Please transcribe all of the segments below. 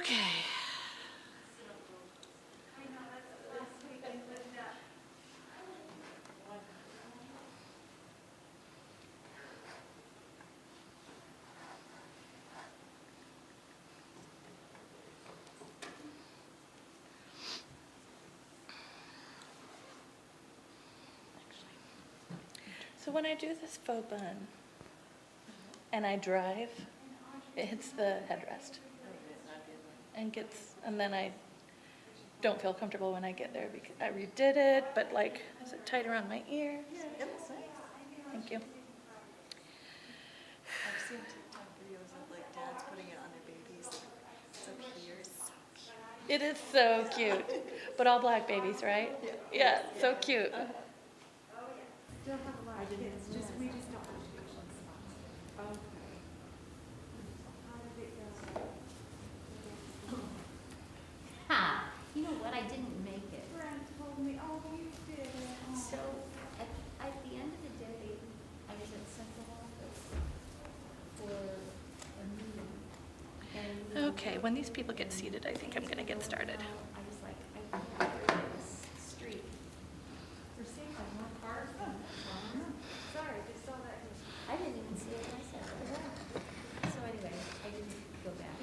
Okay. So when I do this faux bun and I drive, it hits the headrest and then I don't feel comfortable when I get there because I redid it, but like, is it tight around my ear? Yeah, it looks nice. Thank you. I've seen TikTok videos of like dads putting it on their babies. It's up here. It's so cute. It is so cute, but all black babies, right? Yeah, so cute. Still have a lot of kids, we just don't have tuition spots. Okay. How did it go? Ha! You know what? I didn't make it. Friend told me, oh, you did. So at the end of the day, I was at central office for a meeting. And Okay, when these people get seated, I think I'm gonna get started. I was like, I went this street. There seems like more cars than sorry, just saw that. I didn't even see it myself. So anyway, I didn't go back.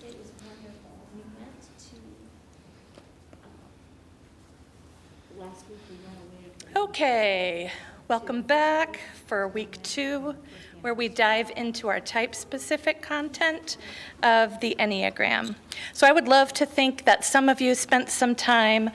It was wonderful. We went to, last week we went away for. Okay, welcome back for week 2, where we dive into our type-specific content of the Enneagram. So I would love to think that some of you spent some time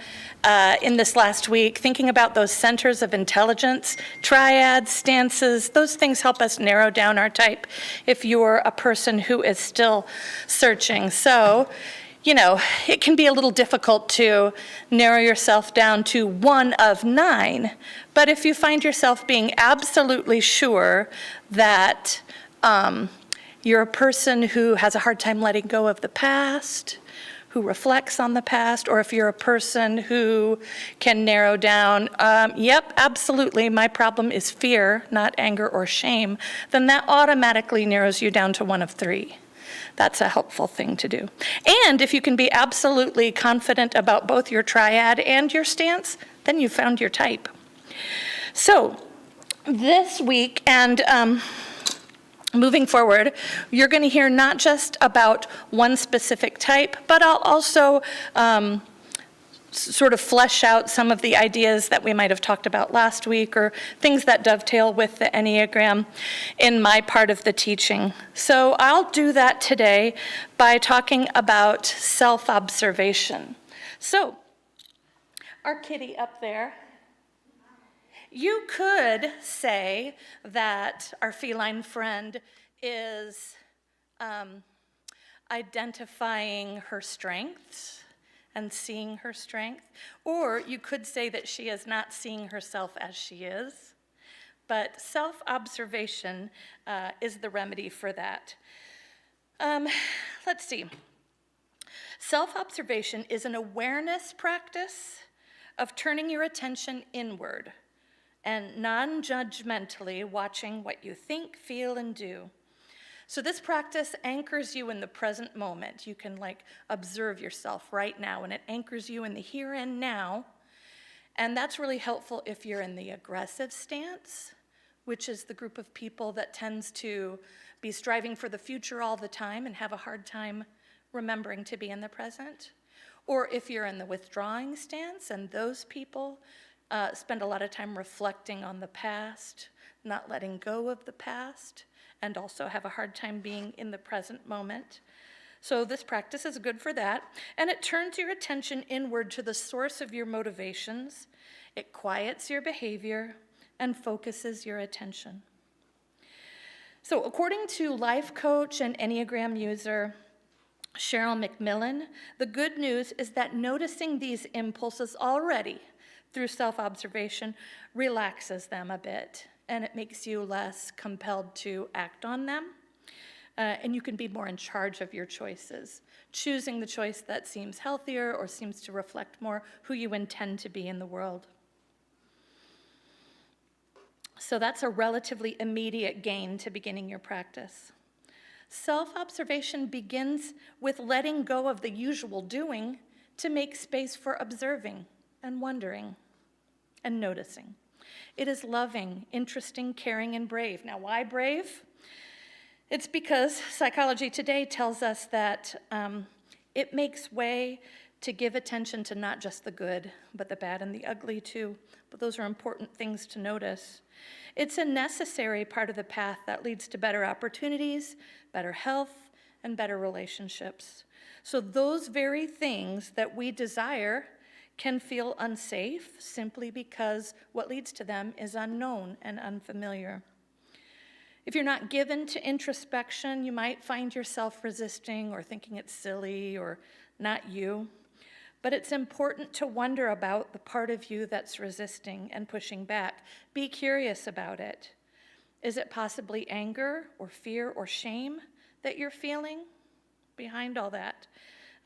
in this last week thinking about those centers of intelligence, triads, stances. Those things help us narrow down our type if you're a person who is still searching. So, you know, it can be a little difficult to narrow yourself down to one of 9, but if you find yourself being absolutely sure that you're a person who has a hard time letting go of the past, who reflects on the past, or if you're a person who can narrow down, yep, absolutely, my problem is fear, not anger or shame, then that automatically narrows you down to one of 3. That's a helpful thing to do. And if you can be absolutely confident about both your triad and your stance, then you found your type. So this week and moving forward, you're going to hear not just about one specific type, but I'll also sort of flesh out some of the ideas that we might have talked about last week or things that dovetail with the Enneagram in my part of the teaching. So I'll do that today by talking about self-observation. So our kitty up there, you could say that our feline friend is identifying her strengths and seeing her strength, or you could say that she is not seeing herself as she is, but self-observation is the remedy for that. Let's see. Self-observation is an awareness practice of turning your attention inward and non-judgmentally watching what you think, feel, and do. So this practice anchors you in the present moment. You can observe yourself right now, and it anchors you in the here and now. And that's really helpful if you're in the aggressive stance, which is the group of people that tends to be striving for the future all the time and have a hard time remembering to be in the present. Or if you're in the withdrawing stance, and those people spend a lot of time reflecting on the past, not letting go of the past, and also have a hard time being in the present moment. So this practice is good for that, and it turns your attention inward to the source of your motivations. It quiets your behavior and focuses your attention. So according to life coach and Enneagram user Cheryl McMillan, the good news is that noticing these impulses already through self-observation relaxes them a bit, and it makes you less compelled to act on them. And you can be more in charge of your choices, choosing the choice that seems healthier or seems to reflect more who you intend to be in the world. So that's a relatively immediate gain to beginning your practice. Self-observation begins with letting go of the usual doing to make space for observing and wondering and noticing. It is loving, interesting, caring, and brave. Now, why brave? It's because Psychology Today tells us that it makes way to give attention to not just the good, but the bad and the ugly too. But those are important things to notice. It's a necessary part of the path that leads to better opportunities, better health, and better relationships. So those very things that we desire can feel unsafe simply because what leads to them is unknown and unfamiliar. If you're not given to introspection, you might find yourself resisting or thinking it's silly or not you. But it's important to wonder about the part of you that's resisting and pushing back. Be curious about it. Is it possibly anger or fear or shame that you're feeling behind all that?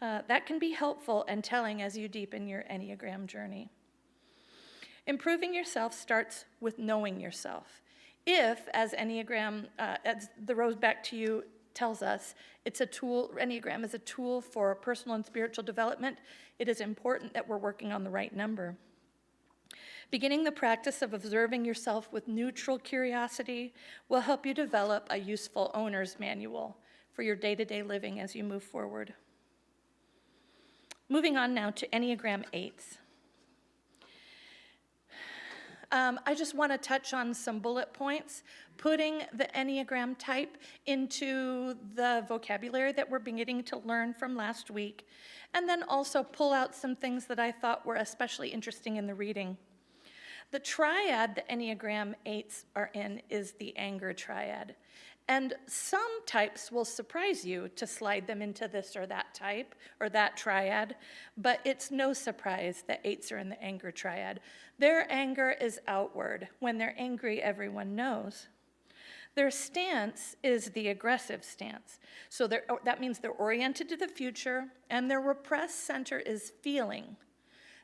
That can be helpful and telling as you deepen your Enneagram journey. Improving yourself starts with knowing yourself. If, as Enneagram, as the Rose Back to You tells us, it's a tool, Enneagram is a tool for personal and spiritual development, it is important that we're working on the right number. Beginning the practice of observing yourself with neutral curiosity will help you develop a useful owner's manual for your day-to-day living as you move forward. Moving on now to Enneagram 8s. I just want to touch on some bullet points, putting the Enneagram type into the vocabulary that we're beginning to learn from last week, and then also pull out some things that I thought were especially interesting in the reading. The triad the Enneagram 8s are in is the anger triad. And some types will surprise you to slide them into this or that type or that triad, but it's no surprise that 8s are in the anger triad. Their anger is outward. When they're angry, everyone knows. Their stance is the aggressive stance. So that means they're oriented to the future, and their repressed center is feeling.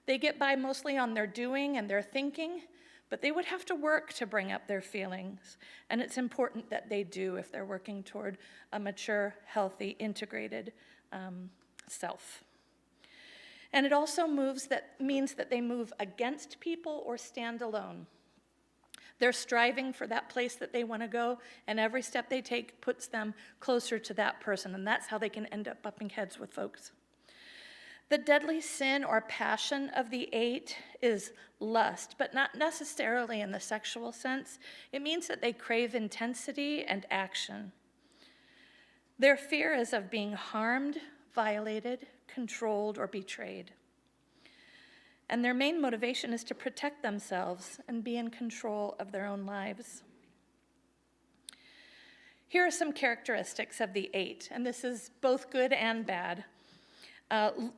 They get by mostly on their doing and their thinking, but they would have to work to bring up their feelings. And it's important that they do if they're working toward a mature, healthy, integrated self. And it also means that they move against people or stand alone. They're striving for that place that they want to go, and every step they take puts them closer to that person, and that's how they can end up bumping heads with folks. The deadly sin or passion of the 8 is lust, but not necessarily in the sexual sense. It means that they crave intensity and action. Their fear is of being harmed, violated, controlled, or betrayed. And their main motivation is to protect themselves and be in control of their own lives. Here are some characteristics of the 8, and this is both good and bad.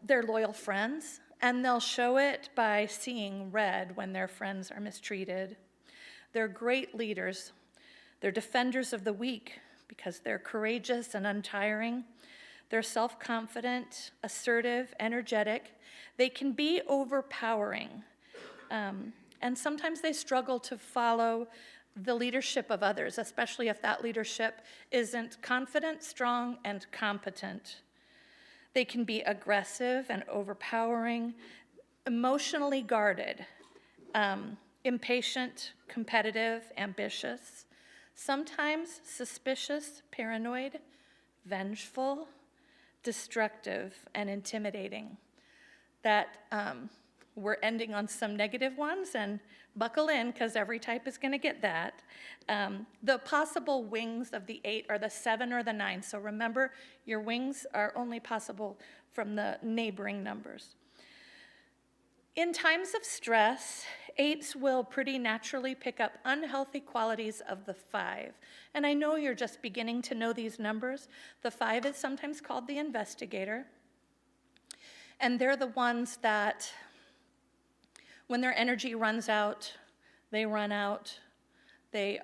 They're loyal friends, and they'll show it by seeing red when their friends are mistreated. They're great leaders. They're defenders of the weak because they're courageous and untiring. They're self-confident, assertive, energetic. They can be overpowering, and sometimes they struggle to follow the leadership of others, especially if that leadership isn't confident, strong, and competent. They can be aggressive and overpowering, emotionally guarded, impatient, competitive, ambitious, sometimes suspicious, paranoid, vengeful, destructive, and intimidating. That we're ending on some negative ones, and buckle in because every type is going to get that. The possible wings of the 8 are the 7 or the 9. So remember, your wings are only possible from the neighboring numbers. In times of stress, 8s will pretty naturally pick up unhealthy qualities of the 5. And I know you're just beginning to know these numbers. The 5 is sometimes called the investigator. And they're the ones that, when their energy runs out, they run out. They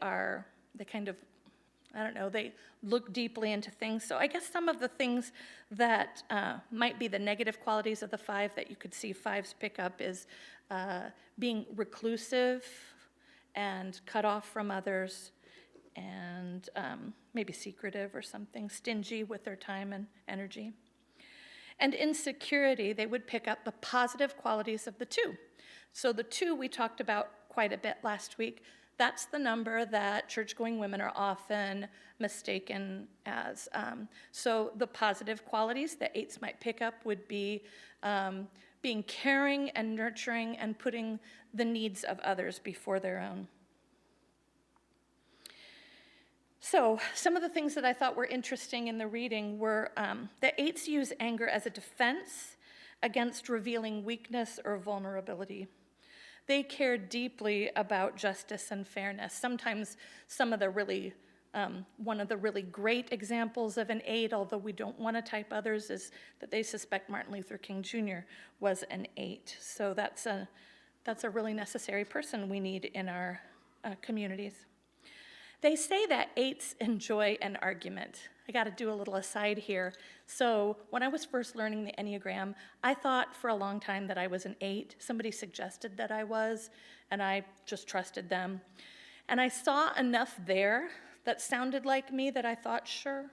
look deeply into things. So I guess some of the things that might be the negative qualities of the 5 that you could see 5s pick up is being reclusive and cut off from others, and maybe secretive or something, stingy with their time and energy. And insecurity, they would pick up the positive qualities of the 2. So the 2 we talked about quite a bit last week. That's the number that church-going women are often mistaken as. So the positive qualities that 8s might pick up would be being caring and nurturing and putting the needs of others before their own. So some of the things that I thought were interesting in the reading were that 8s use anger as a defense against revealing weakness or vulnerability. They care deeply about justice and fairness. Sometimes one of the really great examples of an 8, although we don't want to type others, is that they suspect Martin Luther King Jr. was an 8. So that's a really necessary person we need in our communities. They say that 8s enjoy an argument. I got to do a little aside here. So when I was first learning the Enneagram, I thought for a long time that I was an 8. Somebody suggested that I was, and I just trusted them. And I saw enough there that sounded like me that I thought, sure,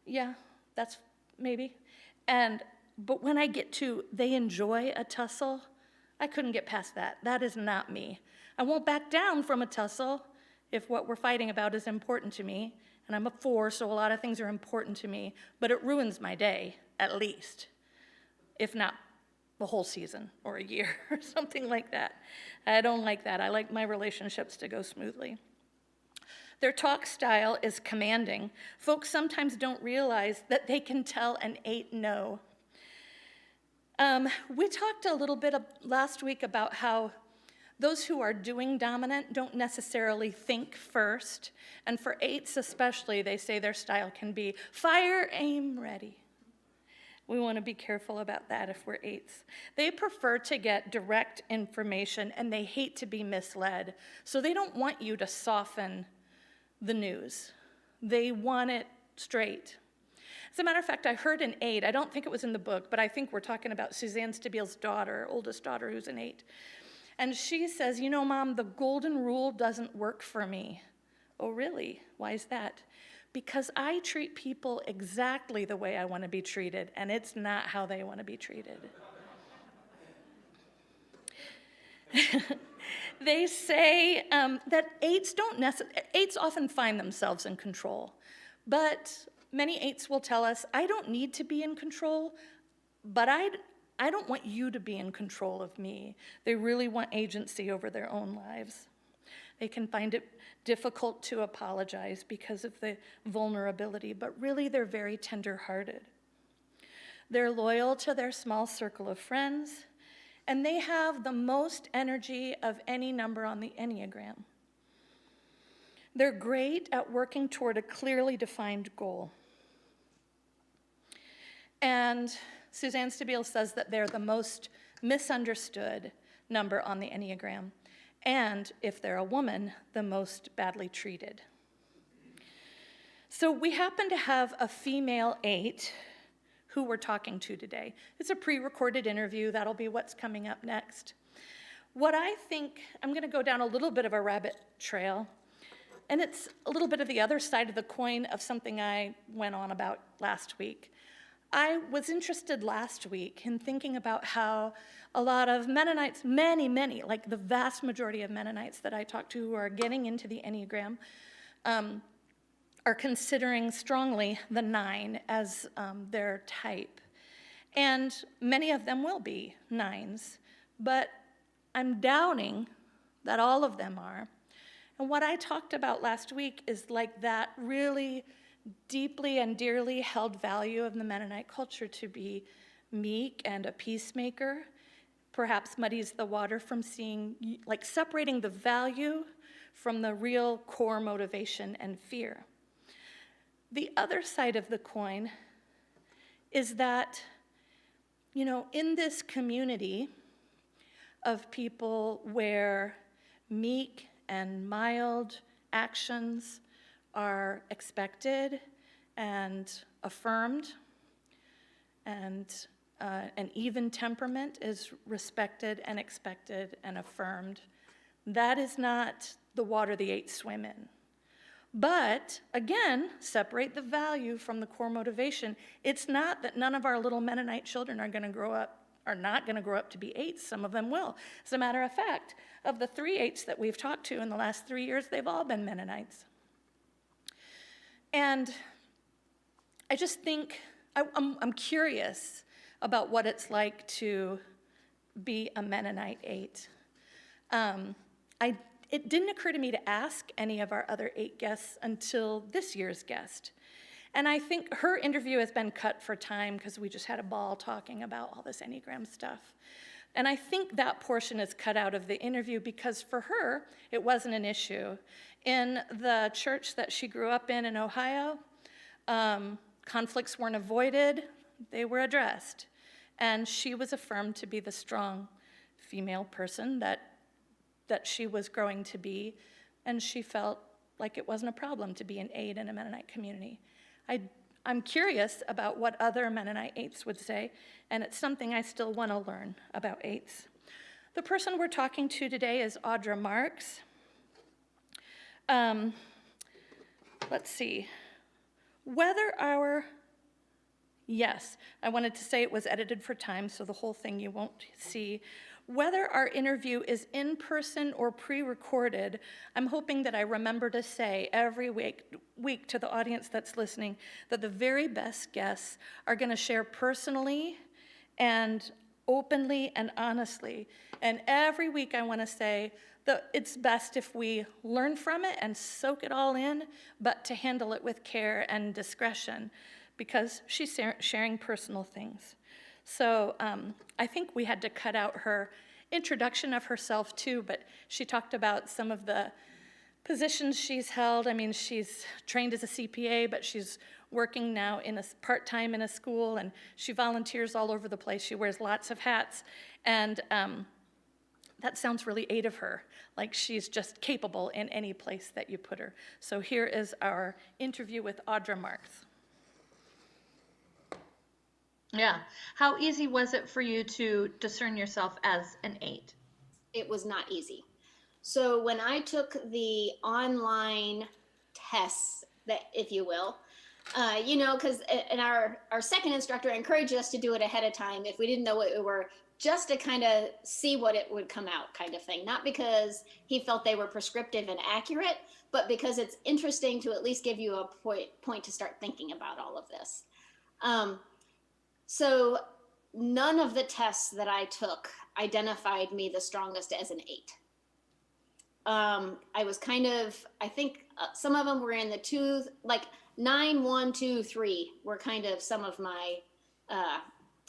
yeah, that's maybe. But when I get to they enjoy a tussle, I couldn't get past that. That is not me. I won't back down from a tussle if what we're fighting about is important to me. And I'm a 4, so a lot of things are important to me, but it ruins my day, at least, if not the whole season or a year or something like that. I don't like that. I like my relationships to go smoothly. Their talk style is commanding. Folks sometimes don't realize that they can tell an 8 no. We talked a little bit last week about how those who are doing dominant don't necessarily think first. And for 8s especially, they say their style can be fire, aim, ready. We want to be careful about that if we're 8s. They prefer to get direct information, and they hate to be misled. So they don't want you to soften the news. They want it straight. As a matter of fact, I heard an 8, I don't think it was in the book, but I think we're talking about Suzanne Stabile's daughter, oldest daughter, who's an 8. And she says, you know, Mom, the golden rule doesn't work for me. Oh, really? Why is that? Because I treat people exactly the way I want to be treated, and it's not how they want to be treated. They say that 8s often find themselves in control, but many 8s will tell us, I don't need to be in control, but I don't want you to be in control of me. They really want agency over their own lives. They can find it difficult to apologize because of the vulnerability, but really they're very tender-hearted. They're loyal to their small circle of friends, and they have the most energy of any number on the Enneagram. They're great at working toward a clearly defined goal. And Suzanne Stabile says that they're the most misunderstood number on the Enneagram, and if they're a woman, the most badly treated. So we happen to have a female 8 who we're talking to today. It's a pre-recorded interview. That'll be what's coming up next. What I think, I'm going to go down a little bit of a rabbit trail, and it's a little bit of the other side of the coin of something I went on about last week. I was interested last week in thinking about how a lot of Mennonites, many, like the vast majority of Mennonites that I talk to who are getting into the Enneagram, are considering strongly the 9 as their type. And many of them will be 9s, but I'm doubting that all of them are. And what I talked about last week is like that really deeply and dearly held value of the Mennonite culture to be meek and a peacemaker, perhaps muddies the water from seeing, like separating the value from the real core motivation and fear. The other side of the coin is that, you know, in this community of people where meek and mild actions are expected and affirmed, and an even temperament is respected and expected and affirmed, That is not the water the 8s swim in. But again, separate the value from the core motivation. It's not that none of our little Mennonite children are not going to grow up to be 8s. Some of them will. As a matter of fact, of the 3 8s that we've talked to in the last 3 years, they've all been Mennonites. And I just think, I'm curious about what it's like to be a Mennonite 8. It didn't occur to me to ask any of our other 8 guests until this year's guest. And I think her interview has been cut for time because we just had a ball talking about all this Enneagram stuff. And I think that portion is cut out of the interview because for her, it wasn't an issue. In the church that she grew up in Ohio, conflicts weren't avoided, they were addressed. And she was affirmed to be the strong female person that she was growing to be, and she felt like it wasn't a problem to be an 8 in a Mennonite community. I'm curious about what other Mennonite 8s would say, and it's something I still want to learn about 8s. The person we're talking to today is Audra Marth. Let's see. Yes, I wanted to say it was edited for time, so the whole thing you won't see. Whether our interview is in person or pre-recorded, I'm hoping that I remember to say every week to the audience that's listening that the very best guests are going to share personally and openly and honestly. And every week I want to say that it's best if we learn from it and soak it all in, but to handle it with care and discretion, because she's sharing personal things. So I think we had to cut out her introduction of herself too, but she talked about some of the positions she's held. I mean, she's trained as a CPA, but she's working now in a part-time in a school, and she volunteers all over the place. She wears lots of hats, and that sounds really 8 of her, like she's just capable in any place that you put her. So here is our interview with Audra Marth. Yeah. How easy was it for you to discern yourself as an 8? It was not easy. So when I took the online tests, that, if you will, because our second instructor encouraged us to do it ahead of time if we didn't know what we were, just to kind of see what it would come out, kind of thing. Not because he felt they were prescriptive and accurate, but because it's interesting to at least give you a point to start thinking about all of this. So none of the tests that I took identified me the strongest as an 8. I was I think some of them were in the 2, like 9, 1, 2, 3 were kind of some of my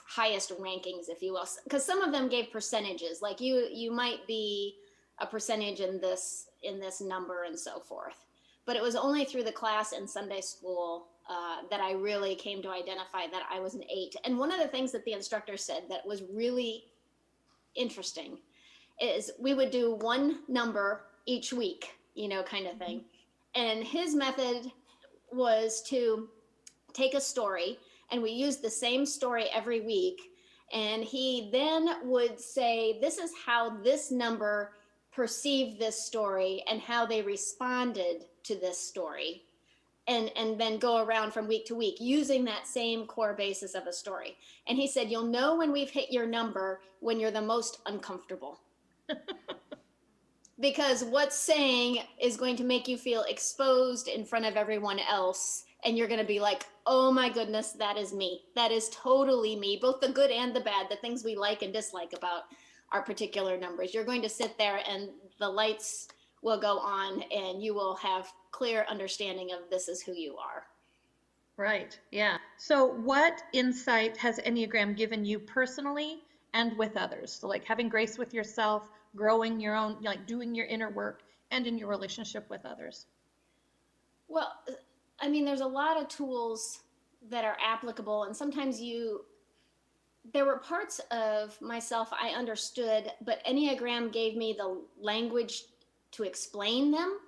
highest rankings, if you will, because some of them gave percentages, like you might be a percentage in this number and so forth. But it was only through the class in Sunday school that I really came to identify that I was an 8. And one of the things that the instructor said that was really interesting is we would do one number each week, kind of thing. And his method was to take a story, and we used the same story every week. And he then would say, this is how this number perceived this story and how they responded to this story. And then go around from week to week using that same core basis of a story. And he said, you'll know when we've hit your number when you're the most uncomfortable. Because what's saying is going to make you feel exposed in front of everyone else. And you're going to be like, oh my goodness, that is me. That is totally me. Both the good and the bad, the things we like and dislike about our particular numbers. You're going to sit there and the lights will go on and you will have clear understanding of this is who you are. Right. Yeah. So what insight has Enneagram given you personally and with others? So like having grace with yourself, growing your own, like doing your inner work, and in your relationship with others. Well, I mean, there's a lot of tools that are applicable, and sometimes there were parts of myself I understood, but Enneagram gave me the language to explain them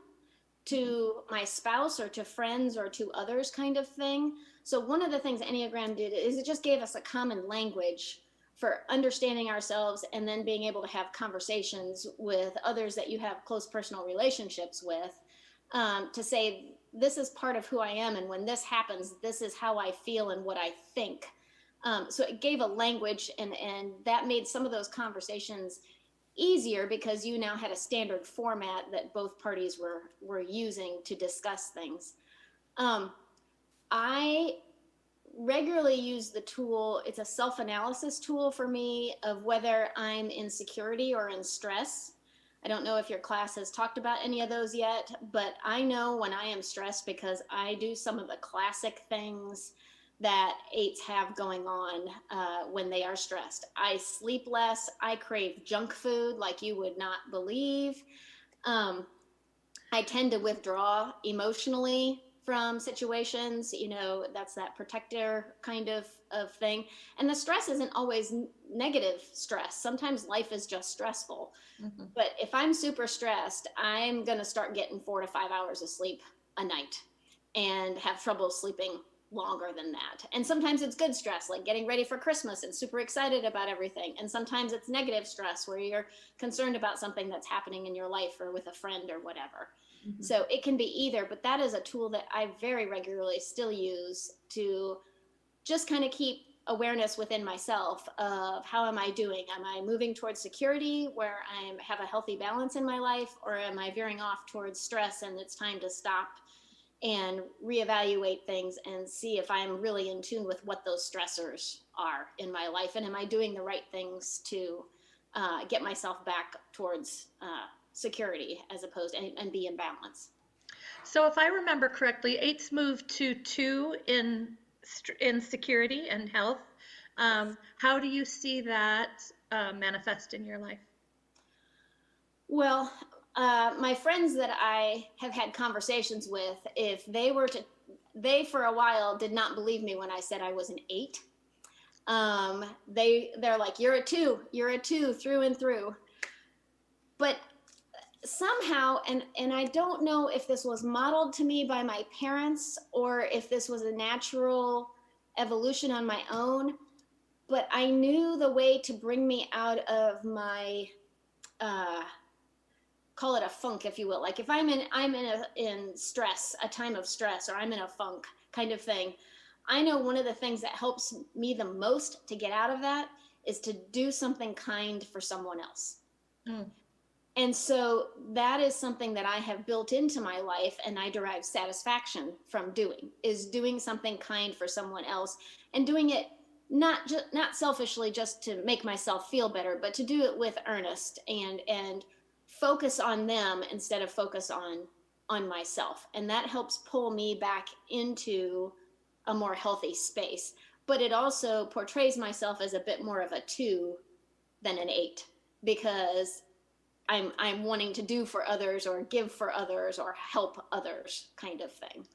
to my spouse or to friends or to others, kind of thing. So one of the things Enneagram did is it just gave us a common language for understanding ourselves and then being able to have conversations with others that you have close personal relationships with, to say, this is part of who I am. And when this happens, this is how I feel and what I think. So it gave a language, and that made some of those conversations easier because you now had a standard format that both parties were using to discuss things. I regularly use the tool. It's a self-analysis tool for me of whether I'm in security or in stress. I don't know if your class has talked about any of those yet, but I know when I am stressed because I do some of the classic things that 8s have going on when they are stressed. I sleep less. I crave junk food like you would not believe. I tend to withdraw emotionally from situations, that's that protector kind of thing. And the stress isn't always negative stress. Sometimes life is just stressful. Mm-hmm. But if I'm super stressed, I'm going to start getting 4 to 5 hours of sleep a night and have trouble sleeping longer than that. And sometimes it's good stress, like getting ready for Christmas and super excited about everything. And sometimes it's negative stress where you're concerned about something that's happening in your life or with a friend or whatever. Mm-hmm. So it can be either, but that is a tool that I very regularly still use to just kind of keep awareness within myself of how am I doing? Am I moving towards security where I have a healthy balance in my life, or am I veering off towards stress and it's time to stop and reevaluate things and see if I'm really in tune with what those stressors are in my life, and am I doing the right things to get myself back towards security as opposed and be in balance. So if I remember correctly, 8s moved to 2 in security and health. How do you see that manifest in your life? Well, my friends that I have had conversations with, if they for a while did not believe me when I said I was an 8. They're like, you're a 2 through and through. But somehow, and I don't know if this was modeled to me by my parents or if this was a natural evolution on my own, but I knew the way to bring me out of my, call it a funk, if you will. Like if I'm in stress, a time of stress, or I'm in a funk kind of thing, I know one of the things that helps me the most to get out of that is to do something kind for someone else. Mm. And so that is something that I have built into my life, and I derive satisfaction from doing something kind for someone else, and doing it not selfishly just to make myself feel better, but to do it with earnest and focus on them instead of focus on myself. And that helps pull me back into a more healthy space. But it also portrays myself as a bit more of a 2 than an 8, because I'm wanting to do for others or give for others or help others kind of thing.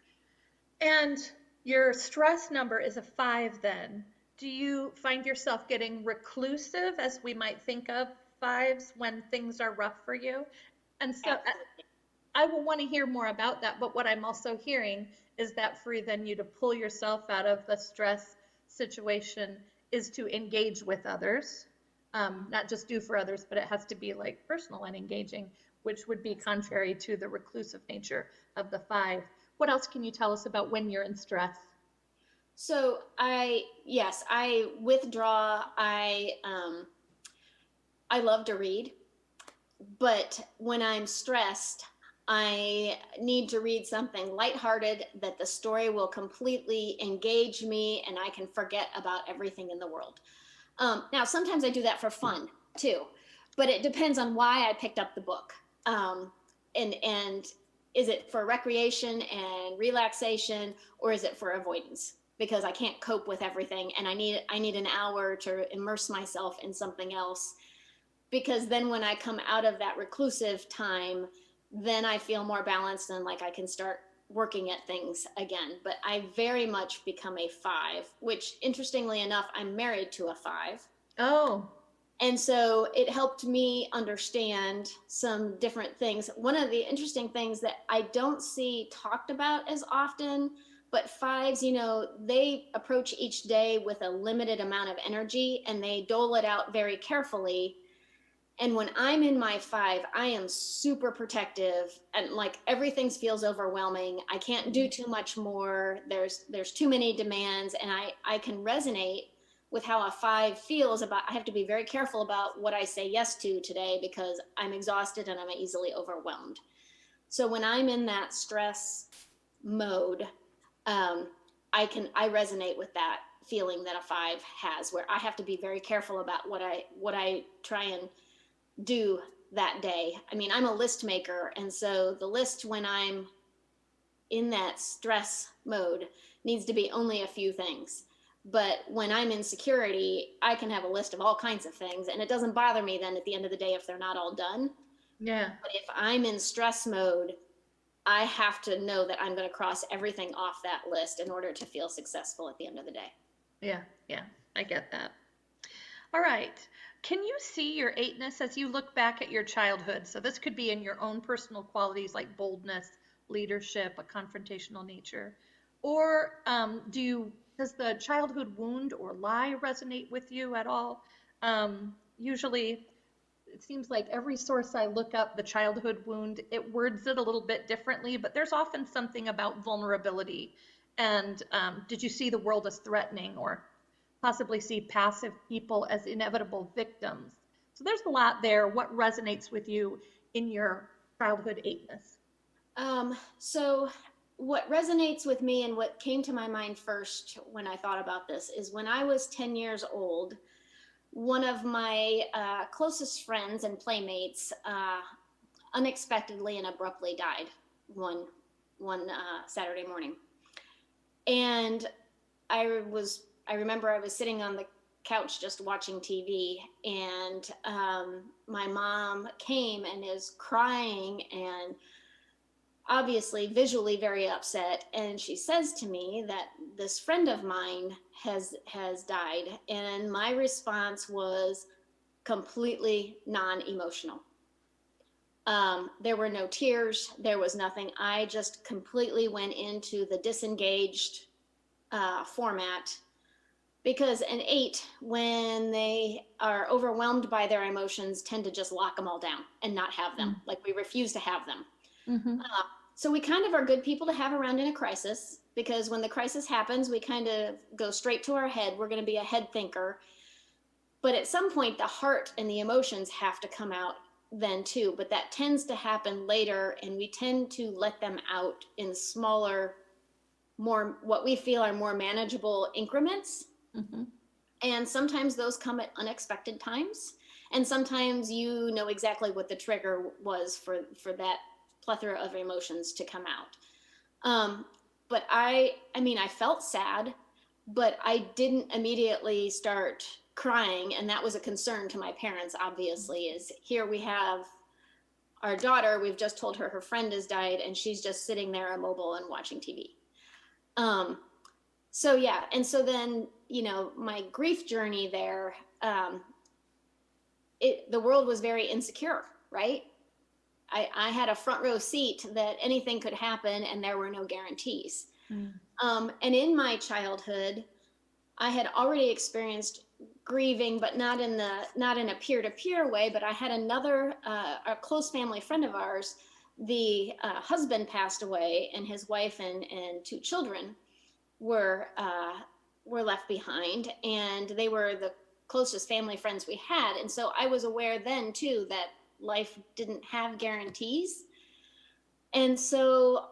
And your stress number is a 5 then. Do you find yourself getting reclusive, as we might think of 5s, when things are rough for you? And so I will want to hear more about that, but what I'm also hearing is that for then you to pull yourself out of the stress situation is to engage with others. Not just do for others, but it has to be like personal and engaging, which would be contrary to the reclusive nature of the 5. What else can you tell us about when you're in stress? So I withdraw. I love to read, but when I'm stressed, I need to read something lighthearted that the story will completely engage me and I can forget about everything in the world. Now, sometimes I do that for fun too, but it depends on why I picked up the book. And is it for recreation and relaxation, or is it for avoidance? Because I can't cope with everything, and I need an hour to immerse myself in something else. Because then when I come out of that reclusive time, then I feel more balanced and like I can start working at things again. But I very much become a 5, which interestingly enough, I'm married to a 5. Oh. And so it helped me understand some different things. One of the interesting things that I don't see talked about as often, But fives, you know, they approach each day with a limited amount of energy and they dole it out very carefully. And when I'm in my five, I am super protective and like everything feels overwhelming. I can't do too much more. There's too many demands, and I can resonate with how a five feels about. I have to be very careful about what I say yes to today because I'm exhausted and I'm easily overwhelmed. So when I'm in that stress mode, I resonate with that feeling that a five has, where I have to be very careful about what I try and do that day. I mean, I'm a list maker, and so the list when I'm in that stress mode needs to be only a few things. But when I'm in security, I can have a list of all kinds of things, and it doesn't bother me then at the end of the day if they're not all done. Yeah. But if I'm in stress mode, I have to know that I'm going to cross everything off that list in order to feel successful at the end of the day. Yeah. Yeah. I get that. All right. Can you see your eightness as you look back at your childhood? So this could be in your own personal qualities like boldness, leadership, a confrontational nature. Or does the childhood wound or lie resonate with you at all? Usually it seems like every source I look up, the childhood wound, it words it a little bit differently, but there's often something about vulnerability. And did you see the world as threatening, or possibly see passive people as inevitable victims? So there's a lot there. What resonates with you in your childhood eightness? So what resonates with me and what came to my mind first when I thought about this is when I was 10 years old, one of my closest friends and playmates unexpectedly and abruptly died one Saturday morning. And I remember I was sitting on the couch just watching TV, and my mom came and is crying and obviously visually very upset, and she says to me that this friend of mine has died, and my response was completely non-emotional. There were no tears, there was nothing. I just completely went into the disengaged format, because an 8, when they are overwhelmed by their emotions, tend to just lock them all down and not have them. Like we refuse to have them. Mm-hmm. So we kind of are good people to have around in a crisis, because when the crisis happens, we kind of go straight to our head. We're going to be a head thinker. But at some point, the heart and the emotions have to come out then too. But that tends to happen later, and we tend to let them out in smaller, more what we feel are more manageable increments. Mm-hmm. And sometimes those come at unexpected times. And sometimes you know exactly what the trigger was for that plethora of emotions to come out. But I mean, I felt sad, but I didn't immediately start crying. And that was a concern to my parents, obviously, is here we have our daughter, we've just told her friend has died, and she's just sitting there immobile and watching TV. So yeah, and so then, you know, my grief journey there, the world was very insecure, right? I had a front row seat that anything could happen and there were no guarantees. And in my childhood, I had already experienced grieving, but not in a peer-to-peer way. But I had another, a close family friend of ours, the husband passed away, and his wife and 2 children were left behind, and they were the closest family friends we had. And so I was aware then too that life didn't have guarantees. And so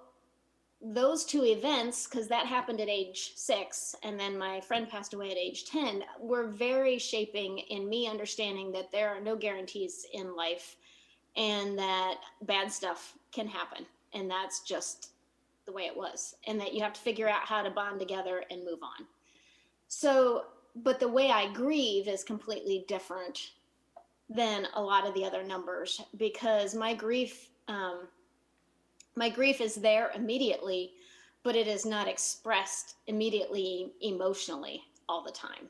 those 2 events, because that happened at age 6 and then my friend passed away at age 10, were very shaping in me understanding that there are no guarantees in life and that bad stuff can happen. And that's just the way it was. And that you have to figure out how to bond together and move on. So, but the way I grieve is completely different than a lot of the other numbers, because my grief is there immediately, but it is not expressed immediately emotionally all the time.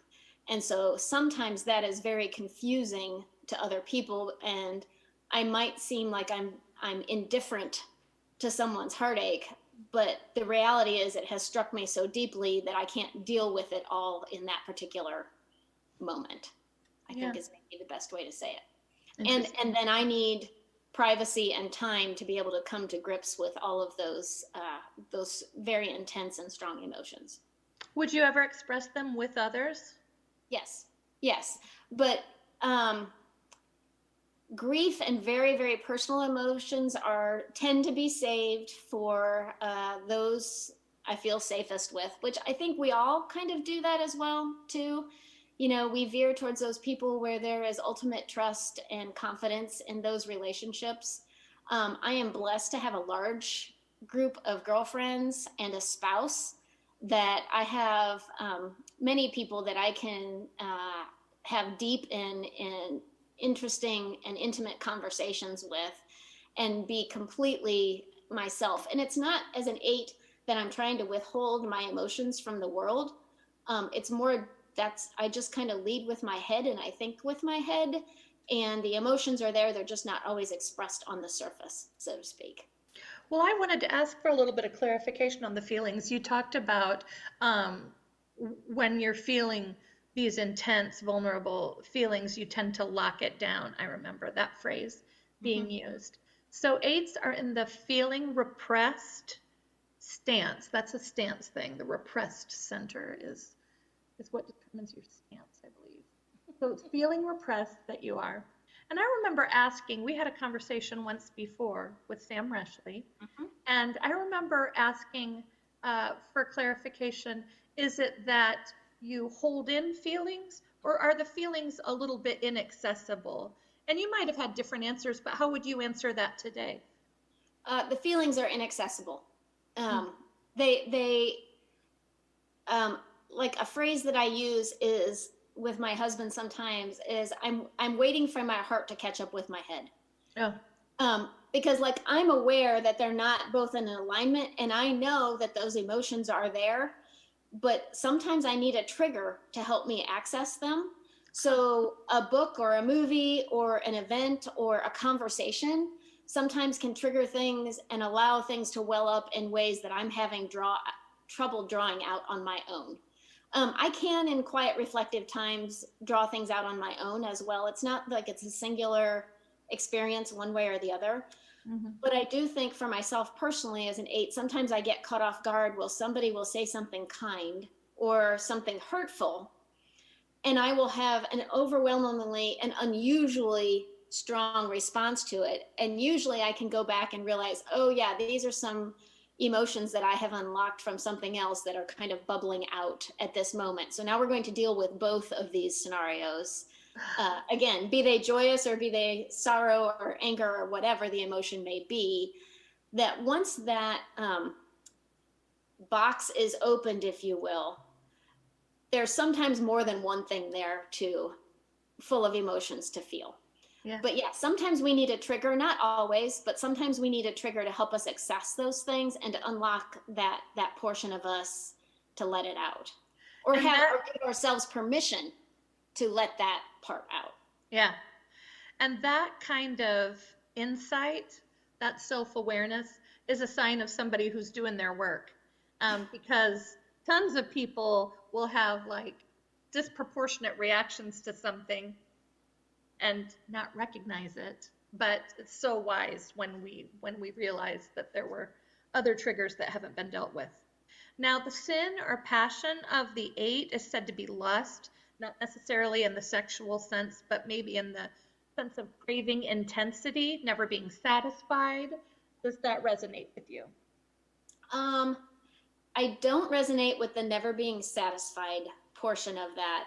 And so sometimes that is very confusing to other people, and I might seem like I'm indifferent to someone's heartache, but the reality is it has struck me so deeply that I can't deal with it all in that particular moment, I Yeah. think is maybe the best way to say it. Interesting. And then I need privacy and time to be able to come to grips with all of those very intense and strong emotions. Would you ever express them with others? Yes, but grief and very, very personal emotions tend to be saved for those I feel safest with, which I think we all kind of do that as well too. You know, we veer towards those people where there is ultimate trust and confidence in those relationships. I am blessed to have a large group of girlfriends and a spouse that I have many people that I can have deep and interesting and intimate conversations with and be completely myself. And it's not as an 8 that I'm trying to withhold my emotions from the world. It's more I just kind of lead with my head and I think with my head, and the emotions are there. They're just not always expressed on the surface, so to speak. Well, I wanted to ask for a little bit of clarification on the feelings. You talked about when you're feeling these intense, vulnerable feelings, you tend to lock it down. I remember that phrase being used. So 8s are in the feeling repressed stance. That's a stance thing. The repressed center is what determines your stance, I believe. So it's feeling repressed that you are. And I remember asking, we had a conversation once before with Sam Reshley, and I remember asking for clarification, is it that you hold in feelings, or are the feelings a little bit inaccessible? And you might have had different answers, but how would you answer that today? The feelings are inaccessible. Like a phrase that I use is with my husband sometimes is I'm waiting for my heart to catch up with my head. Oh. Because like I'm aware that they're not both in alignment, and I know that those emotions are there, but sometimes I need a trigger to help me access them. So a book or a movie or an event or a conversation sometimes can trigger things and allow things to well up in ways that I'm having trouble drawing out on my own. I can, in quiet, reflective times, draw things out on my own as well. It's not like it's a singular experience one way or the other. But I do think for myself personally as an 8, sometimes I get caught off guard. Well, somebody will say something kind or something hurtful, and I will have an overwhelmingly and unusually strong response to it. And usually I can go back and realize, oh yeah, these are some emotions that I have unlocked from something else that are kind of bubbling out at this moment. So now we're going to deal with both of these scenarios. Again, be they joyous or be they sorrow or anger or whatever the emotion may be, that once that box is opened, if you will, there's sometimes more than one thing there full of emotions to feel. Yeah. But yeah, sometimes we need a trigger, not always, but sometimes we need a trigger to help us access those things and to unlock that portion of us to let it out, or And or give ourselves permission to let that part out. Yeah. And that kind of insight, that self-awareness, is a sign of somebody who's doing their work. Because tons of people will have like disproportionate reactions to something and not recognize it. But it's so wise when we realize that there were other triggers that haven't been dealt with. Now, the sin or passion of the 8 is said to be lust, not necessarily in the sexual sense, but maybe in the sense of craving intensity, never being satisfied. Does that resonate with you? I don't resonate with the never being satisfied portion of that.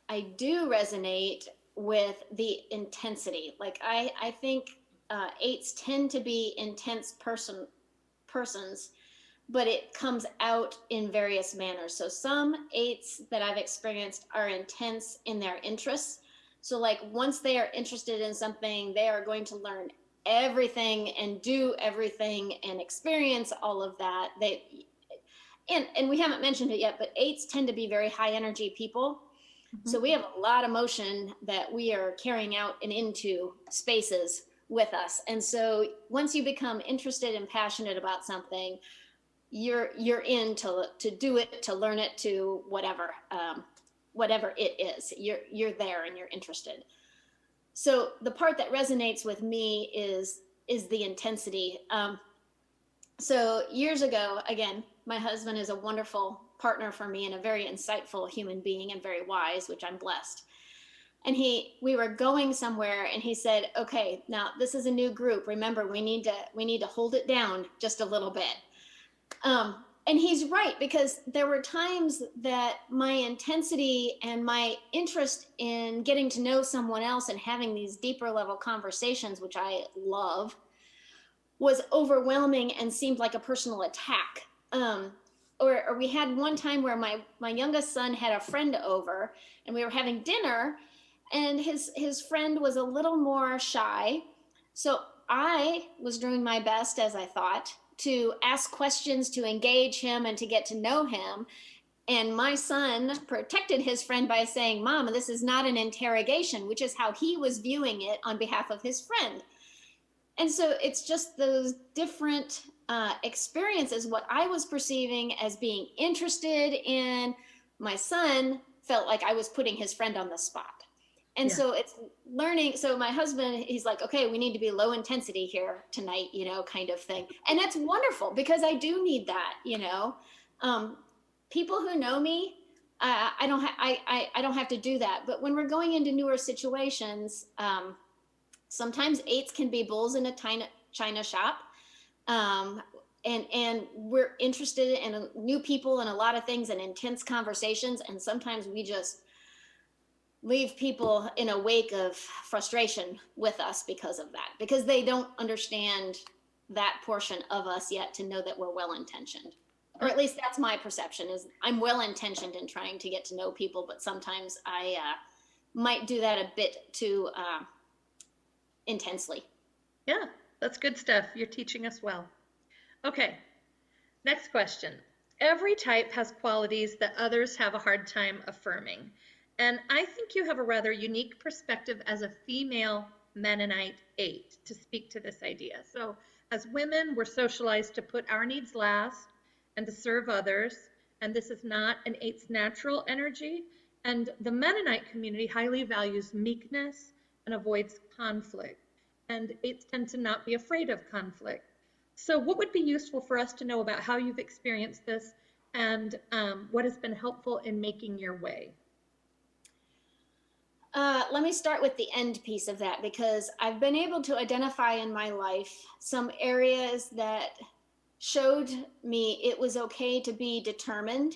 I do resonate with the intensity. Like I think 8s tend to be intense persons, but it comes out in various manners. So some 8s that I've experienced are intense in their interests. So like once they are interested in something, they are going to learn everything and do everything and experience all of that. And we haven't mentioned it yet, but 8s tend to be very high energy people. So we have a lot of motion that we are carrying out and into spaces with us. And so once you become interested and passionate about something, you're in to do it, to learn it, to whatever, whatever it is. You're there and you're interested. So the part that resonates with me is the intensity. So years ago, again, my husband is a wonderful partner for me and a very insightful human being and very wise, which I'm blessed. And we were going somewhere and he said, okay, now this is a new group. Remember, we need to hold it down just a little bit. And he's right, because there were times that my intensity and my interest in getting to know someone else and having these deeper level conversations, which I love, was overwhelming and seemed like a personal attack. Or we had one time where my youngest son had a friend over and we were having dinner, and his friend was a little more shy. So I was doing my best, as I thought, to ask questions, to engage him and to get to know him. And my son protected his friend by saying, Mom, this is not an interrogation, which is how he was viewing it on behalf of his friend. And so it's just those different experiences. What I was perceiving as being interested in, my son felt like I was putting his friend on the spot. And so it's learning. So my husband, he's like, okay, we need to be low intensity here tonight, kind of thing. And that's wonderful, because I do need that, people who know me, I don't have to do that. But when we're going into newer situations, sometimes 8s can be bulls in a china shop. And we're interested in new people and a lot of things and intense conversations. And sometimes we just leave people in a wake of frustration with us because of that, because they don't understand that portion of us yet to know that we're well-intentioned. Or at least that's my perception, is I'm well-intentioned in trying to get to know people, but sometimes I might do that a bit too intensely. Yeah, that's good stuff. You're teaching us well. Okay, next question. Every type has qualities that others have a hard time affirming. And I think you have a rather unique perspective as a female Mennonite 8 to speak to this idea. So as women, we're socialized to put our needs last and to serve others. And this is not an 8's natural energy. And the Mennonite community highly values meekness and avoids conflict. And 8's tend to not be afraid of conflict. So what would be useful for us to know about how you've experienced this and what has been helpful in making your way? Let me start with the end piece of that, because I've been able to identify in my life some areas that showed me it was okay to be determined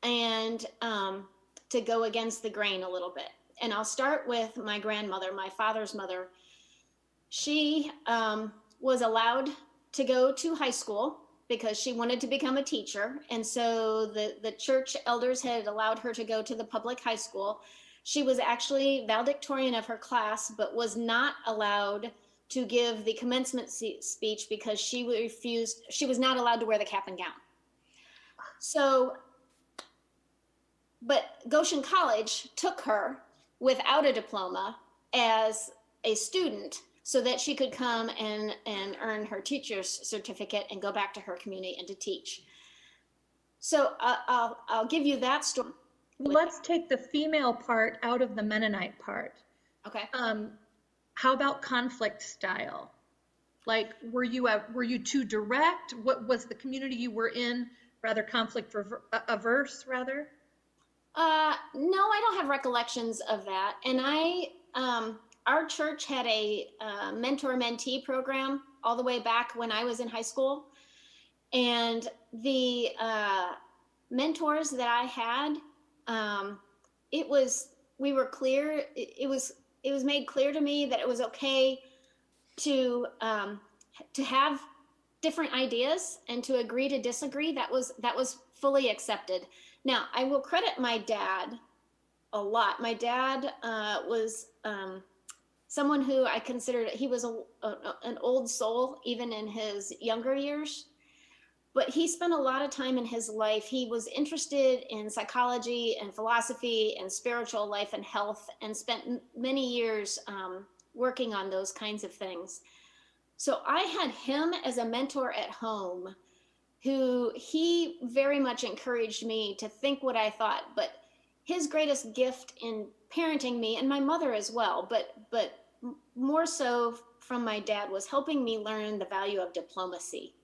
and to go against the grain a little bit. And I'll start with my grandmother, my father's mother. She was allowed to go to high school because she wanted to become a teacher. And so the church elders had allowed her to go to the public high school. She was actually valedictorian of her class, but was not allowed to give the commencement speech because she refused. She was not allowed to wear the cap and gown. So, but Goshen College took her without a diploma as a student so that she could come and earn her teacher's certificate and go back to her community and to teach. So I'll give you that story. Let's take the female part out of the Mennonite part. Okay. How about conflict style? Like, were you too direct? What was the community you were in rather conflict averse rather? No, I don't have recollections of that. And our church had a mentor-mentee program all the way back when I was in high school. And the mentors that I had, we were clear. It was made clear to me that it was okay to have different ideas and to agree to disagree. That was fully accepted. Now, I will credit my dad a lot. My dad was someone who I considered, he was an old soul, even in his younger years. But he spent a lot of time in his life. He was interested in psychology and philosophy and spiritual life and health, and spent many years working on those kinds of things. So I had him as a mentor at home who he very much encouraged me to think what I thought, but his greatest gift in parenting me, and my mother as well, but more so from my dad, was helping me learn the value of diplomacy.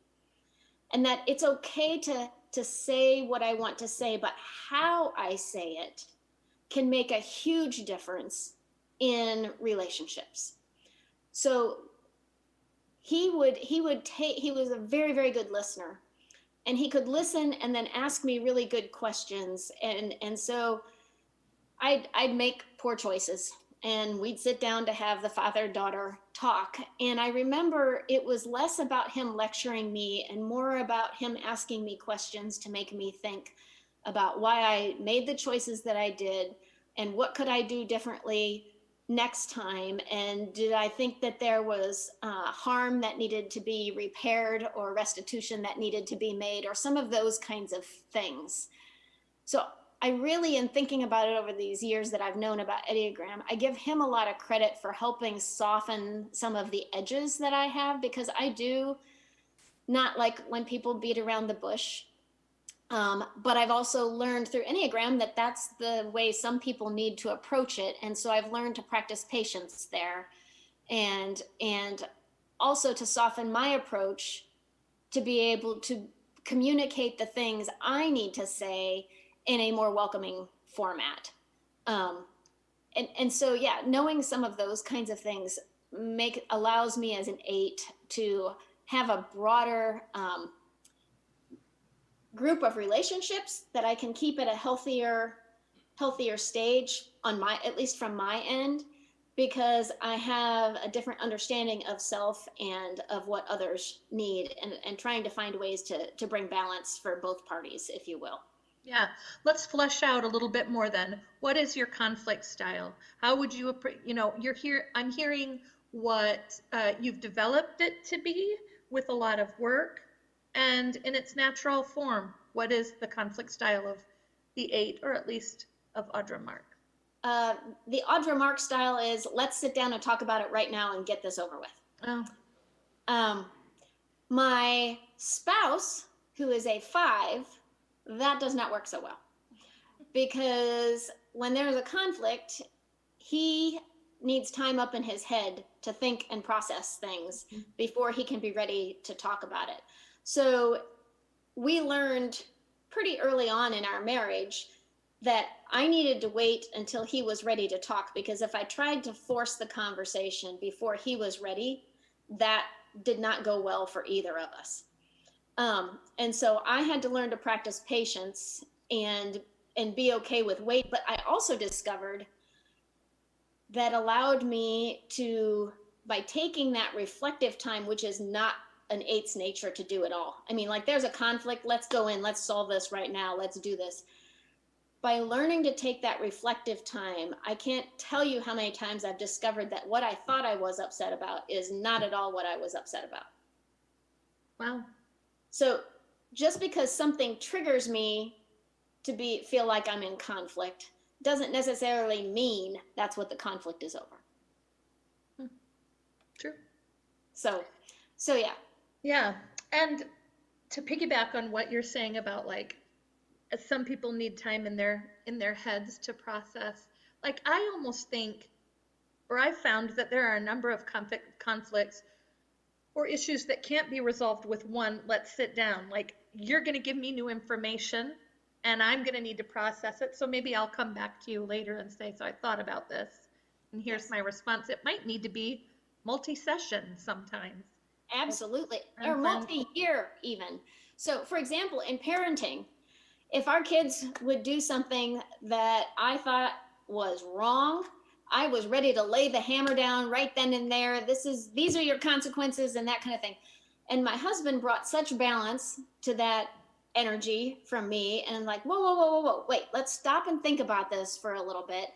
And that it's okay to say what I want to say, but how I say it can make a huge difference in relationships. So he was a very, very good listener, and he could listen and then ask me really good questions. And so I'd make poor choices, and we'd sit down to have the father-daughter talk. And I remember it was less about him lecturing me and more about him asking me questions to make me think about why I made the choices that I did and what could I do differently next time. And did I think that there was harm that needed to be repaired or restitution that needed to be made, or some of those kinds of things. So I really, in thinking about it over these years that I've known about Enneagram, I give him a lot of credit for helping soften some of the edges that I have, because I do not like when people beat around the bush. But I've also learned through Enneagram that that's the way some people need to approach it. And so I've learned to practice patience there, and also to soften my approach to be able to communicate the things I need to say in a more welcoming format. And so, yeah, knowing some of those kinds of things allows me as an 8 to have a broader group of relationships that I can keep at a healthier stage at least from my end, because I have a different understanding of self and of what others need, and trying to find ways to bring balance for both parties, if you will. Yeah, let's flesh out a little bit more then. What is your conflict style? How would you, you're here, I'm hearing what you've developed it to be with a lot of work and in its natural form. What is the conflict style of the 8, or at least of Audra Marth? The Audra Marth style is, let's sit down and talk about it right now and get this over with. Oh. My spouse, who is a 5, that does not work so well, because when there's a conflict, he needs time up in his head to think and process things before he can be ready to talk about it. So we learned pretty early on in our marriage that I needed to wait until he was ready to talk, because if I tried to force the conversation before he was ready, that did not go well for either of us. And so I had to learn to practice patience and be okay with wait. But I also discovered that allowed me to, by taking that reflective time, which is not an 8's nature to do at all. I mean, like, there's a conflict, let's go in, let's solve this right now, let's do this. By learning to take that reflective time, I can't tell you how many times I've discovered that what I thought I was upset about is not at all what I was upset about. Wow. So just because something triggers me to feel like I'm in conflict doesn't necessarily mean that's what the conflict is over. True. So yeah. Yeah. And to piggyback on what you're saying about, like, some people need time in their heads to process. Like, I almost think, or I've found that there are a number of conflicts or issues that can't be resolved with one, let's sit down. Like, you're going to give me new information and I'm going to need to process it. So maybe I'll come back to you later and say, so I thought about this and here's my response. It might need to be multi-session sometimes. Absolutely. Or multi-year even. So for example, in parenting, if our kids would do something that I thought was wrong, I was ready to lay the hammer down right then and there. These are your consequences and that kind of thing. And my husband brought such balance to that energy from me, and I'm like, whoa, wait, let's stop and think about this for a little bit.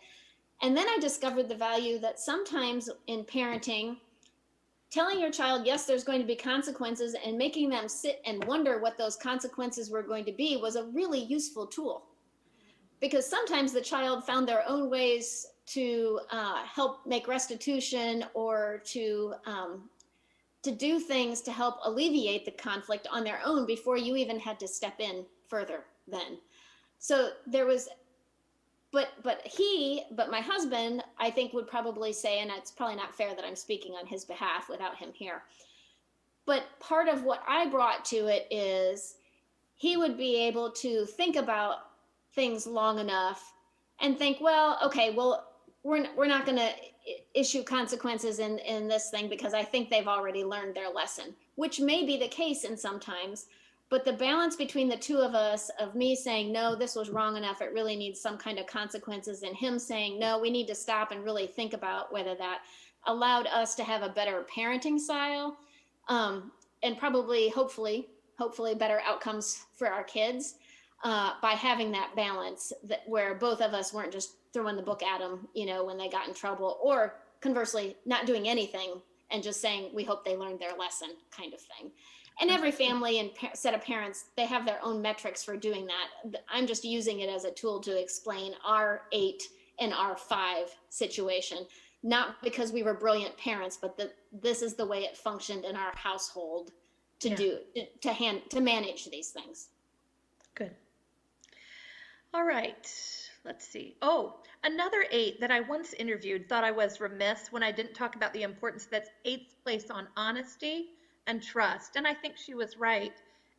And then I discovered the value that sometimes in parenting, telling your child, yes, there's going to be consequences, and making them sit and wonder what those consequences were going to be was a really useful tool. Because sometimes the child found their own ways to help make restitution or to to do things to help alleviate the conflict on their own before you even had to step in further then. So there was, but my husband, I think, would probably say, and it's probably not fair that I'm speaking on his behalf without him here, but part of what I brought to it is he would be able to think about things long enough and think, well, okay, well, we're not going to issue consequences in this thing because I think they've already learned their lesson, which may be the case in sometimes. But the balance between the two of us, of me saying, no, this was wrong enough, it really needs some kind of consequences, and him saying, no, we need to stop and really think about whether that allowed us to have a better parenting style, and probably, hopefully better outcomes for our kids, by having that balance that where both of us weren't just throwing the book at them, when they got in trouble, or conversely, not doing anything and just saying, we hope they learned their lesson, kind of thing. And every family and set of parents, they have their own metrics for doing that. I'm just using it as a tool to explain our 8 and our 5 situation, not because we were brilliant parents, but this is the way it functioned in our household to manage these things. Good. All right. Let's see. Oh, another 8 that I once interviewed thought I was remiss when I didn't talk about the importance that's 8's place on honesty and trust. And I think she was right.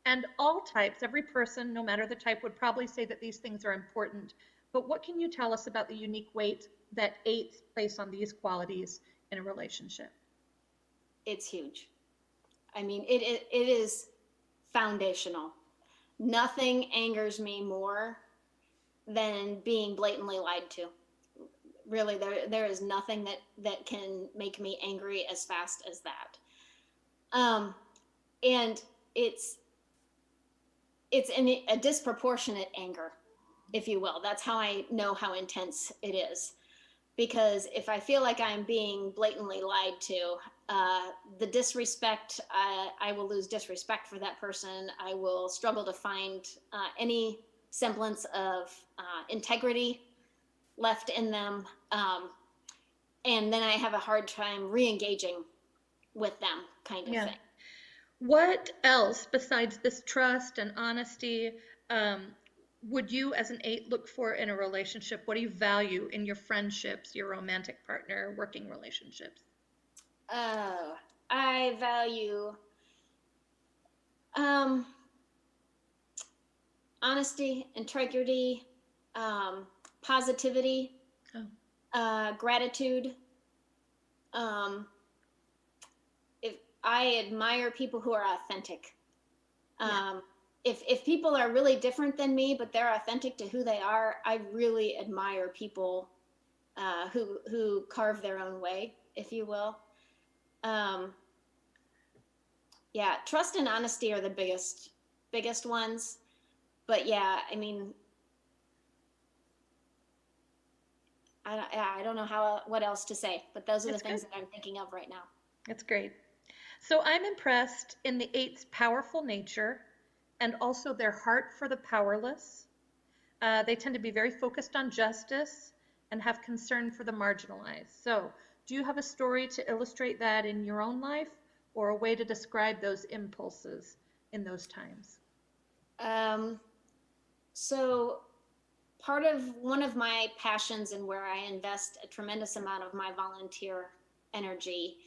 And all types, every person, no matter the type, would probably say that these things are important. But what can you tell us about the unique weight that 8's place on these qualities in a relationship? It's huge. I mean, it is foundational. Nothing angers me more than being blatantly lied to. Really, there is nothing that can make me angry as fast as that. And it's a disproportionate anger, if you will. That's how I know how intense it is. Because if I feel like I'm being blatantly lied to, the disrespect, I will lose disrespect for that person. I will struggle to find any semblance of integrity left in them. And then I have a hard time re-engaging with them, kind of thing. What else besides this trust and honesty would you as an 8 look for in a relationship? What do you value in your friendships, your romantic partner, working relationships? I value honesty, integrity, positivity, gratitude. If I admire people who are authentic. If people are really different than me, but they're authentic to who they are, I really admire people who carve their own way, if you will. Trust and honesty are the biggest ones. But I mean, I don't know what else to say, but those are the things that I'm thinking of right now. That's great. So I'm impressed in the 8's powerful nature and also their heart for the powerless. They tend to be very focused on justice and have concern for the marginalized. So do you have a story to illustrate that in your own life, or a way to describe those impulses in those times? So one of my passions, and where I invest a tremendous amount of my volunteer energy,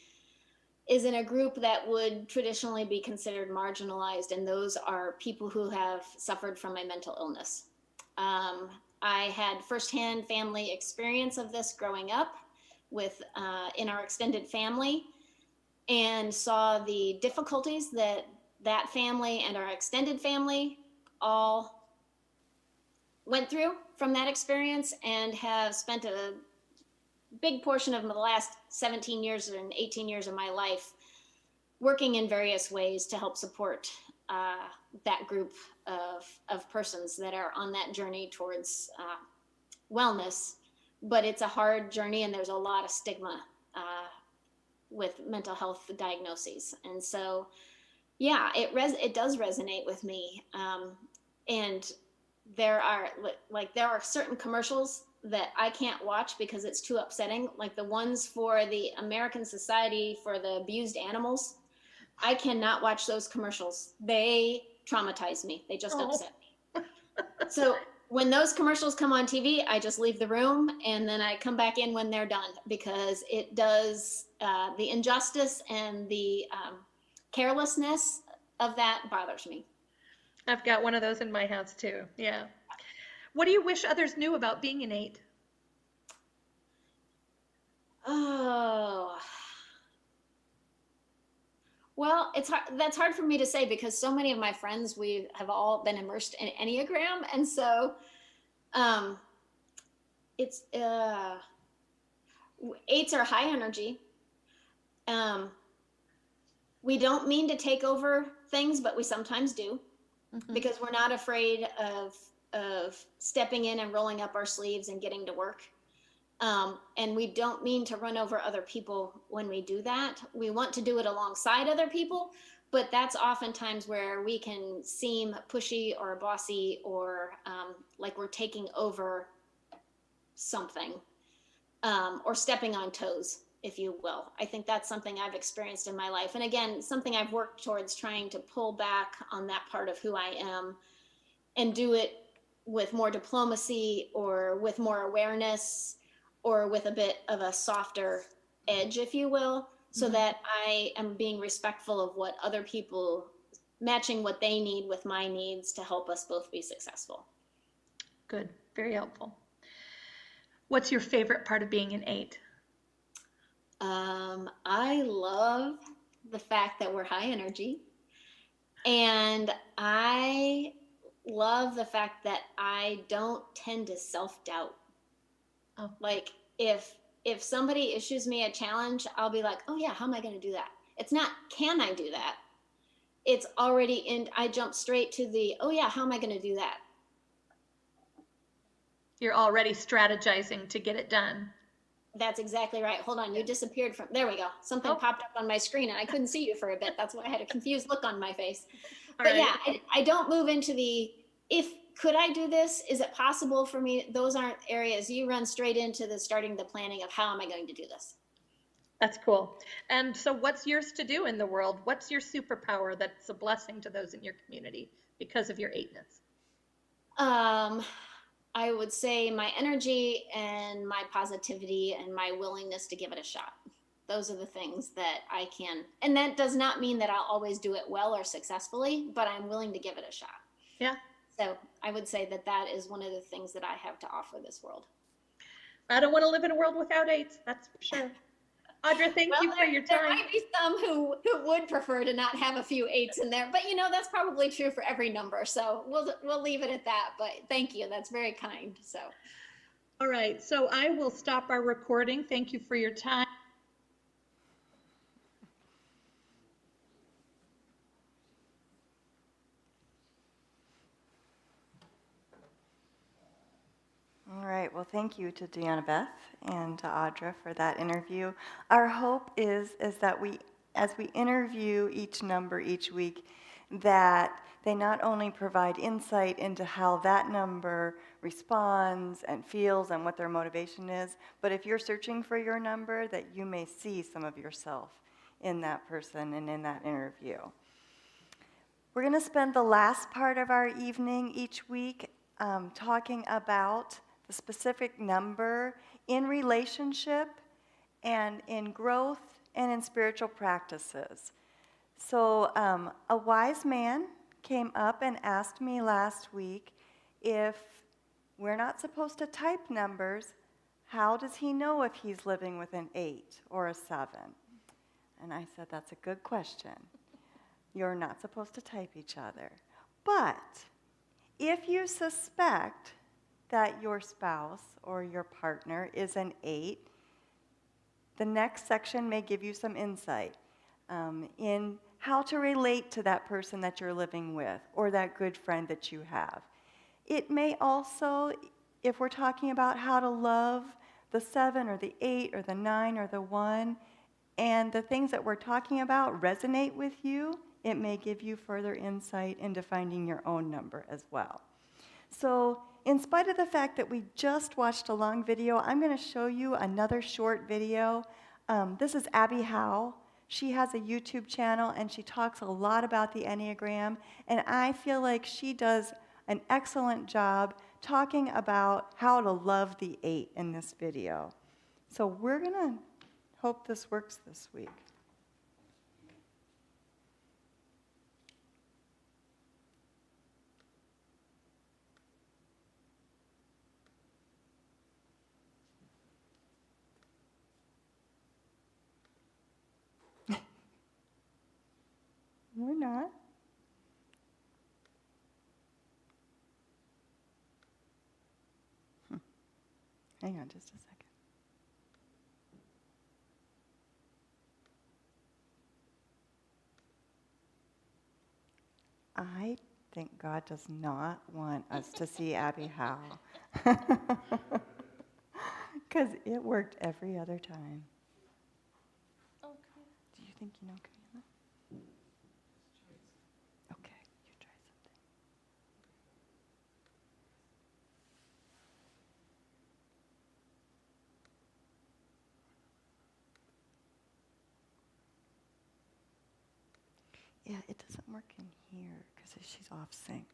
is in a group that would traditionally be considered marginalized, and those are people who have suffered from a mental illness. I had firsthand family experience of this growing up in our extended family, and saw the difficulties that family and our extended family all went through from that experience, and have spent a big portion of the last 17 years and 18 years of my life working in various ways to help support that group of persons that are on that journey towards wellness. But it's a hard journey, and there's a lot of stigma with mental health diagnoses. And so, it does resonate with me. And there are certain commercials that I can't watch because it's too upsetting, like the ones for the American Society for the Abused Animals. I cannot watch those commercials. They traumatize me. They just Oh. upset me. So when those commercials come on TV, I just leave the room and then I come back in when they're done, because it does, the injustice and the carelessness of that bothers me. I've got one of those in my house too. Yeah. What do you wish others knew about being an 8? Oh, well, that's hard for me to say, because so many of my friends, we have all been immersed in Enneagram. And so it's 8s are high energy. We don't mean to take over things, but we sometimes do, because we're not afraid of stepping in and rolling up our sleeves and getting to work. And we don't mean to run over other people when we do that. We want to do it alongside other people, but that's oftentimes where we can seem pushy or bossy, or like we're taking over something, or stepping on toes, if you will. I think that's something I've experienced in my life. And again, something I've worked towards trying to pull back on that part of who I am and do it with more diplomacy, or with more awareness, or with a bit of a softer edge, if you will, so that I am being respectful of what other people, matching what they need with my needs to help us both be successful. Good. Very helpful. What's your favorite part of being an 8? I love the fact that we're high energy, and I love the fact that I don't tend to self-doubt. Oh. Like if somebody issues me a challenge, I'll be like, oh yeah, how am I going to do that? It's not, can I do that? It's already in, I jump straight to the, oh yeah, how am I going to do that? You're already strategizing to get it done. That's exactly right. Hold on, you disappeared from, there we go. Something popped up on my screen and I couldn't see you for a bit. That's why I had a confused look on my face. But yeah, I don't move into the, could I do this? Is it possible for me? Those aren't areas. You run straight into the starting the planning of how am I going to do this? That's cool. And so what's yours to do in the world? What's your superpower that's a blessing to those in your community because of your 8ness? I would say my energy and my positivity and my willingness to give it a shot. Those are the things that I can, and that does not mean that I'll always do it well or successfully, but I'm willing to give it a shot. Yeah. So I would say that that is one of the things that I have to offer this world. I don't want to live in a world without 8s, that's for sure. Audra, thank you for your time. There might be some who would prefer to not have a few 8s in there, but that's probably true for every number. So we'll leave it at that. But thank you. That's very kind. So. All right. So I will stop our recording. Thank you for your time. All right, well, thank you to Deanna Beth and to Audra for that interview. Our hope is that as we interview each number each week, that they not only provide insight into how that number responds and feels and what their motivation is, but if you're searching for your number, that you may see some of yourself in that person and in that interview. We're going to spend the last part of our evening each week talking about the specific number in relationship and in growth and in spiritual practices. So a wise man came up and asked me last week, if we're not supposed to type numbers, how does he know if he's living with an 8 or a 7? And I said, that's a good question. You're not supposed to type each other. But if you suspect that your spouse or your partner is an 8, the next section may give you some insight in how to relate to that person that you're living with or that good friend that you have. It may also, if we're talking about how to love the 7 or the 8 or the 9 or the 1, and the things that we're talking about resonate with you, it may give you further insight into finding your own number as well. So in spite of the fact that we just watched a long video, I'm going to show you another short video. This is Abby Howe. She has a YouTube channel, and she talks a lot about the Enneagram, and I feel like she does an excellent job talking about how to love the 8 in this video. So we're going to hope this works this week. We're not. Hang on just a second. I think God does not want us to see Abby Howe. Because it worked every other time. Okay. Do you think you know Camila? Okay, you try something. Yeah, it doesn't work in here because she's off sync.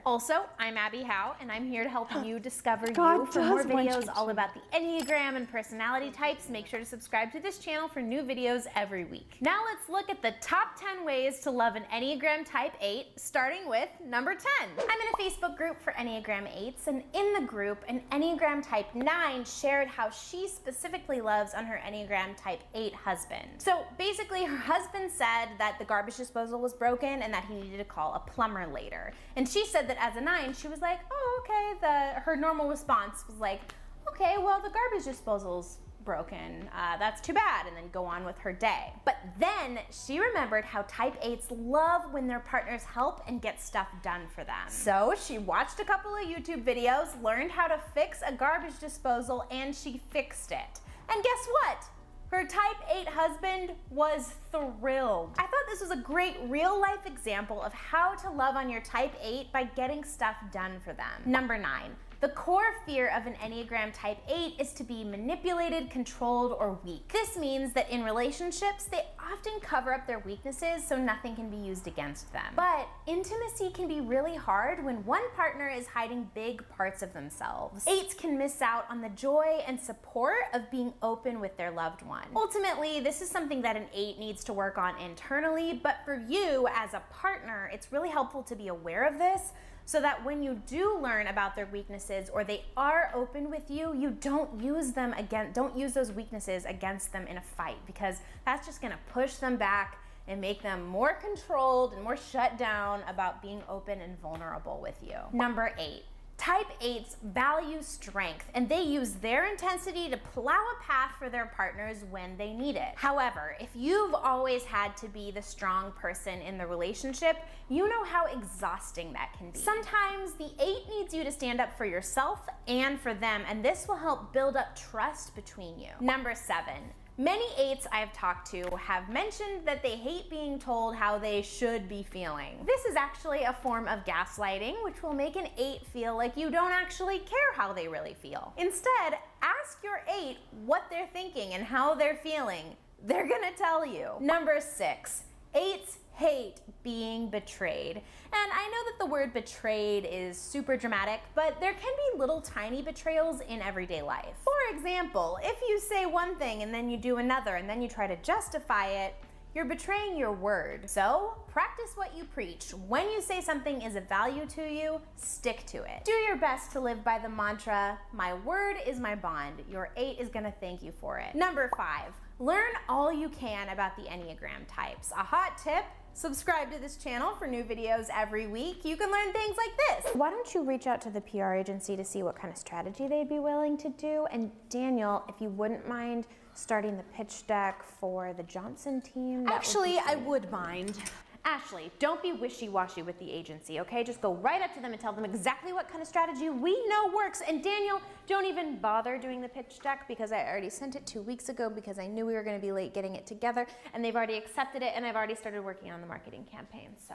Also, I'm Abby Howe, and I'm here to help you discover God you. For more does want you videos all to. about the Enneagram and personality types, make sure to subscribe to this channel for new videos every week. Now let's look at the top 10 ways to love an Enneagram Type 8, starting with number 10. I'm in a Facebook group for Enneagram 8s, and in the group, an Enneagram Type 9 shared how she specifically loves on her Enneagram Type 8 husband. So basically, her husband said that the garbage disposal was broken and that he needed to call a plumber later. And she said that as a 9, she was like, oh, okay. Her normal response was like, okay, well, the garbage disposal's broken. That's too bad, and then go on with her day. But then she remembered how Type 8s love when their partners help and get stuff done for them. So she watched a couple of YouTube videos, learned how to fix a garbage disposal, and she fixed it. And guess what? Her Type 8 husband was thrilled. I thought this was a great real-life example of how to love on your Type 8 by getting stuff done for them. Number 9. The core fear of an Enneagram Type 8 is to be manipulated, controlled, or weak. This means that in relationships, they often cover up their weaknesses so nothing can be used against them. But intimacy can be really hard when one partner is hiding big parts of themselves. 8s can miss out on the joy and support of being open with their loved one. Ultimately, this is something that an 8 needs to work on internally, but for you as a partner, it's really helpful to be aware of this, so that when you do learn about their weaknesses or they are open with you, you don't use those weaknesses against them in a fight, because that's just gonna push them back and make them more controlled and more shut down about being open and vulnerable with you. Number 8. Type 8s value strength, and they use their intensity to plow a path for their partners when they need it. However, if you've always had to be the strong person in the relationship, you know how exhausting that can be. Sometimes the 8 needs you to stand up for yourself and for them, and this will help build up trust between you. Number 7. Many 8s I've talked to have mentioned that they hate being told how they should be feeling. This is actually a form of gaslighting, which will make an 8 feel like you don't actually care how they really feel. Instead, ask your 8 what they're thinking and how they're feeling. They're gonna tell you. Number 6, 8s hate being betrayed. And I know that the word betrayed is super dramatic, but there can be little tiny betrayals in everyday life. For example, if you say one thing and then you do another and then you try to justify it, you're betraying your word. So practice what you preach. When you say something is of value to you, stick to it. Do your best to live by the mantra, my word is my bond. Your 8 is gonna thank you for it. Number 5, learn all you can about the Enneagram types. A hot tip: subscribe to this channel for new videos every week. You can learn things like this. Why don't you reach out to the PR agency to see what kind of strategy they'd be willing to do? And Daniel, if you wouldn't mind starting the pitch deck for the Johnson team. Actually, I would mind. Ashley, don't be wishy-washy with the agency, okay? Just go right up to them and tell them exactly what kind of strategy we know works. And Daniel, don't even bother doing the pitch deck, because I already sent it 2 weeks ago because I knew we were gonna be late getting it together, and they've already accepted it, and I've already started working on the marketing campaign, so.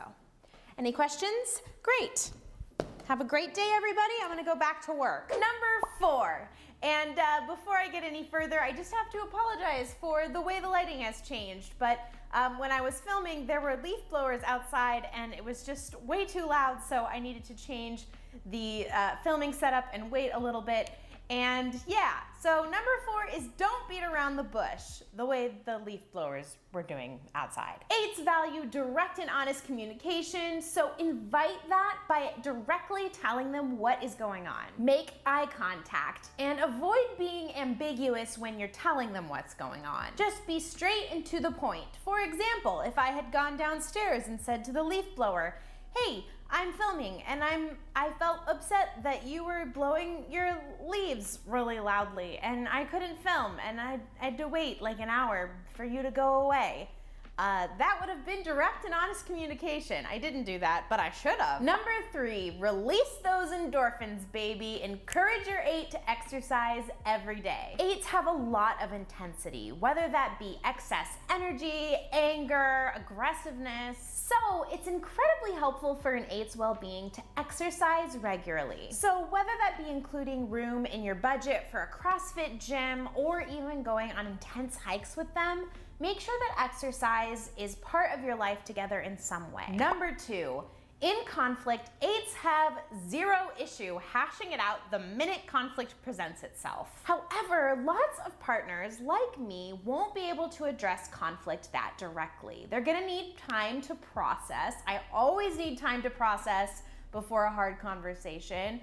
Any questions? Great. Have a great day, everybody. I'm gonna go back to work. Number 4. And before I get any further, I just have to apologize for the way the lighting has changed. But when I was filming, there were leaf blowers outside and it was just way too loud, so I needed to change the filming setup and wait a little bit. And yeah, so number 4 is don't beat around the bush, the way the leaf blowers were doing outside. 8s value direct and honest communication, so invite that by directly telling them what is going on. Make eye contact and avoid being ambiguous when you're telling them what's going on. Just be straight and to the point. For example, if I had gone downstairs and said to the leaf blower, "Hey, I'm filming and I felt upset that you were blowing your leaves really loudly and I couldn't film and I had to wait like an hour for you to go away." That would have been direct and honest communication. I didn't do that, but I should have. Number 3, release those endorphins, baby. Encourage your 8 to exercise every day. 8s have a lot of intensity, whether that be excess energy, anger, aggressiveness. So it's incredibly helpful for an 8's well-being to exercise regularly. So whether that be including room in your budget for a CrossFit gym or even going on intense hikes with them, make sure that exercise is part of your life together in some way. Number 2, in conflict, 8s have zero issue hashing it out the minute conflict presents itself. However, lots of partners like me won't be able to address conflict that directly. They're gonna need time to process. I always need time to process before a hard conversation.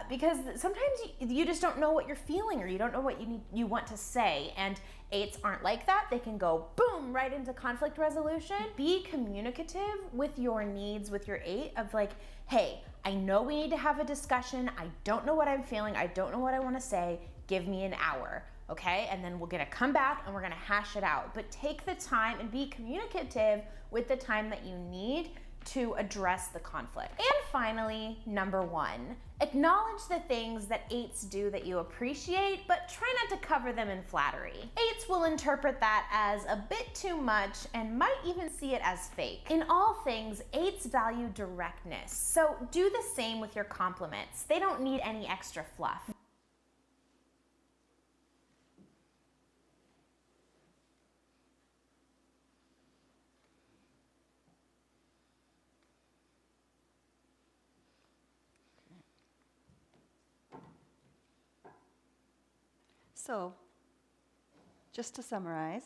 Because sometimes you just don't know what you're feeling or you don't know what you want to say, and 8s aren't like that. They can go boom right into conflict resolution. Be communicative with your needs with your 8 of like, hey, I know we need to have a discussion. I don't know what I'm feeling. I don't know what I want to say. Give me an hour, okay? And then we're gonna come back and we're gonna hash it out. But take the time and be communicative with the time that you need to address the conflict. And finally, number 1, acknowledge the things that 8s do that you appreciate, but try not to cover them in flattery. 8s will interpret that as a bit too much and might even see it as fake. In all things, 8s value directness, so do the same with your compliments. They don't need any extra fluff. So, just to summarize,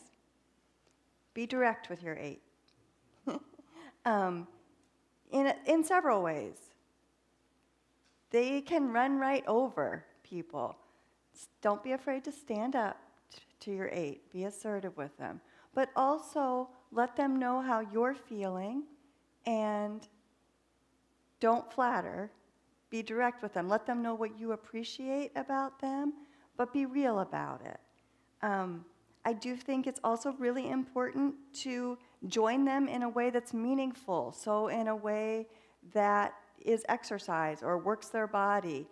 be direct with your 8 in several ways. They can run right over people. Don't be afraid to stand up to your 8. Be assertive with them. But also let them know how you're feeling and don't flatter. Be direct with them. Let them know what you appreciate about them, but be real about it. I do think it's also really important to join them in a way that's meaningful, so in a way that is exercise or works their body.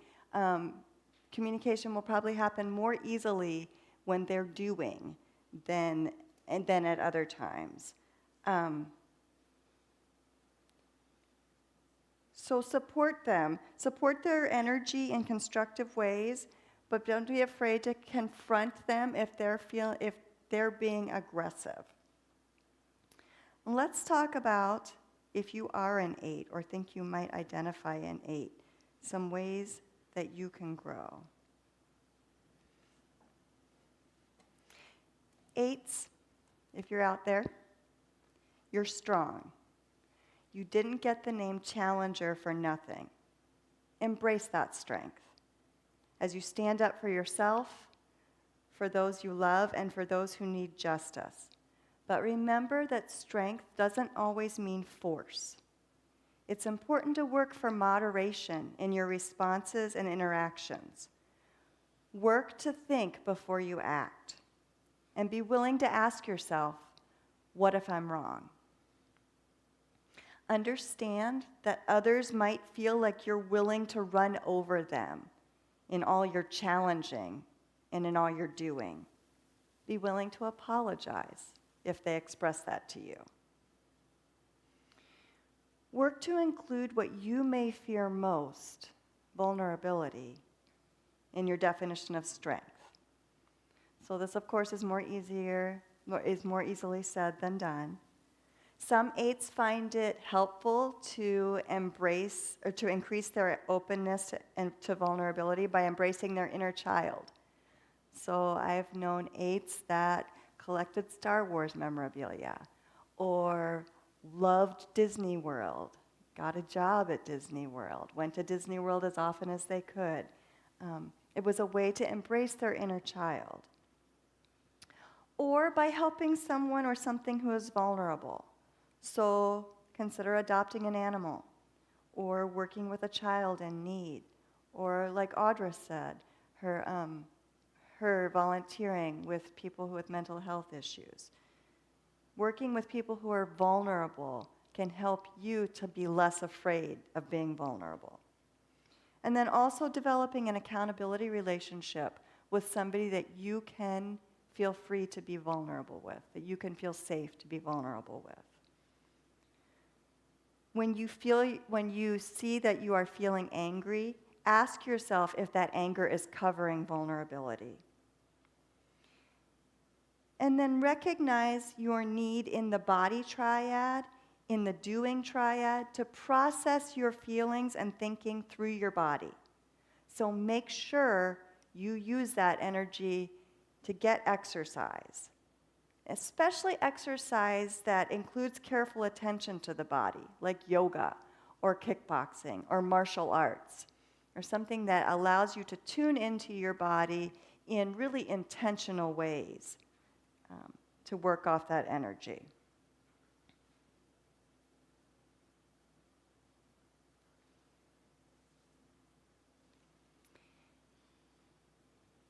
Communication will probably happen more easily when they're doing than at other times. So support them. Support their energy in constructive ways, but don't be afraid to confront them if they're being aggressive. Let's talk about, if you are an 8 or think you might identify an 8, some ways that you can grow. 8s, if you're out there, you're strong. You didn't get the name challenger for nothing. Embrace that strength as you stand up for yourself, for those you love, and for those who need justice. But remember that strength doesn't always mean force. It's important to work for moderation in your responses and interactions. Work to think before you act, and be willing to ask yourself, what if I'm wrong? Understand that others might feel like you're willing to run over them in all your challenging and in all your doing. Be willing to apologize if they express that to you. Work to include what you may fear most, vulnerability, in your definition of strength. So this, of course, is more easily said than done. Some 8s find it helpful to embrace or to increase their openness to vulnerability by embracing their inner child. So I've known 8s that collected Star Wars memorabilia or loved Disney World, got a job at Disney World, went to Disney World as often as they could. It was a way to embrace their inner child. Or by helping someone or something who is vulnerable. So consider adopting an animal, or working with a child in need, or like Audra said, her volunteering with people with mental health issues. Working with people who are vulnerable can help you to be less afraid of being vulnerable. And then also developing an accountability relationship with somebody that you can feel free to be vulnerable with, that you can feel safe to be vulnerable with. When you see that you are feeling angry, ask yourself if that anger is covering vulnerability. And then recognize your need in the body triad, in the doing triad, to process your feelings and thinking through your body. So make sure you use that energy to get exercise, especially exercise that includes careful attention to the body, like yoga or kickboxing or martial arts, or something that allows you to tune into your body in really intentional ways to work off that energy.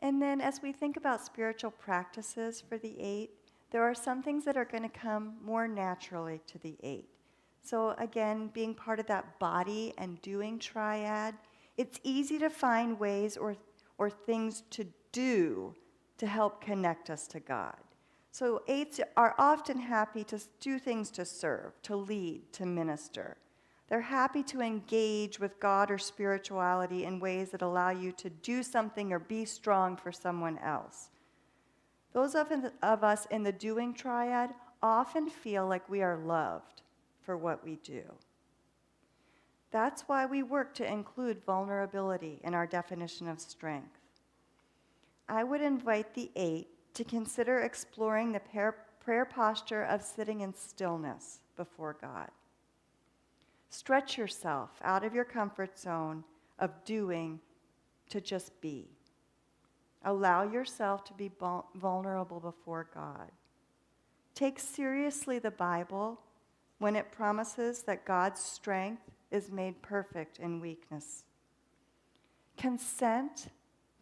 And then as we think about spiritual practices for the 8, there are some things that are going to come more naturally to the 8. So again, being part of that body and doing triad, it's easy to find ways or things to do to help connect us to God. So 8s are often happy to do things to serve, to lead, to minister. They're happy to engage with God or spirituality in ways that allow you to do something or be strong for someone else. Those of us in the doing triad often feel like we are loved for what we do. That's why we work to include vulnerability in our definition of strength. I would invite the 8 to consider exploring the prayer posture of sitting in stillness before God. Stretch yourself out of your comfort zone of doing to just be. Allow yourself to be vulnerable before God. Take seriously the Bible when it promises that God's strength is made perfect in weakness. Consent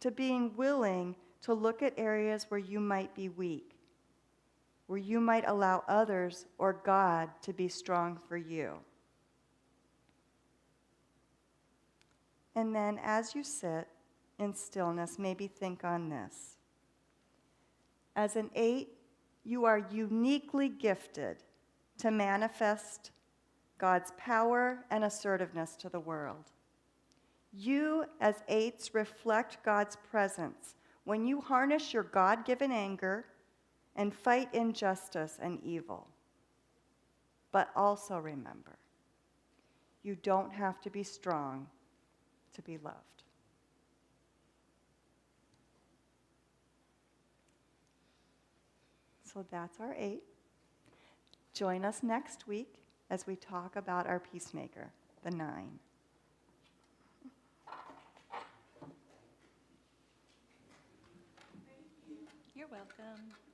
to being willing to look at areas where you might be weak, where you might allow others or God to be strong for you. And then as you sit in stillness, maybe think on this. As an 8, you are uniquely gifted to manifest God's power and assertiveness to the world. You, as 8s, reflect God's presence when you harness your God-given anger and fight injustice and evil. But also remember, you don't have to be strong to be loved. So that's our 8. Join us next week as we talk about our peacemaker, the 9. You're welcome.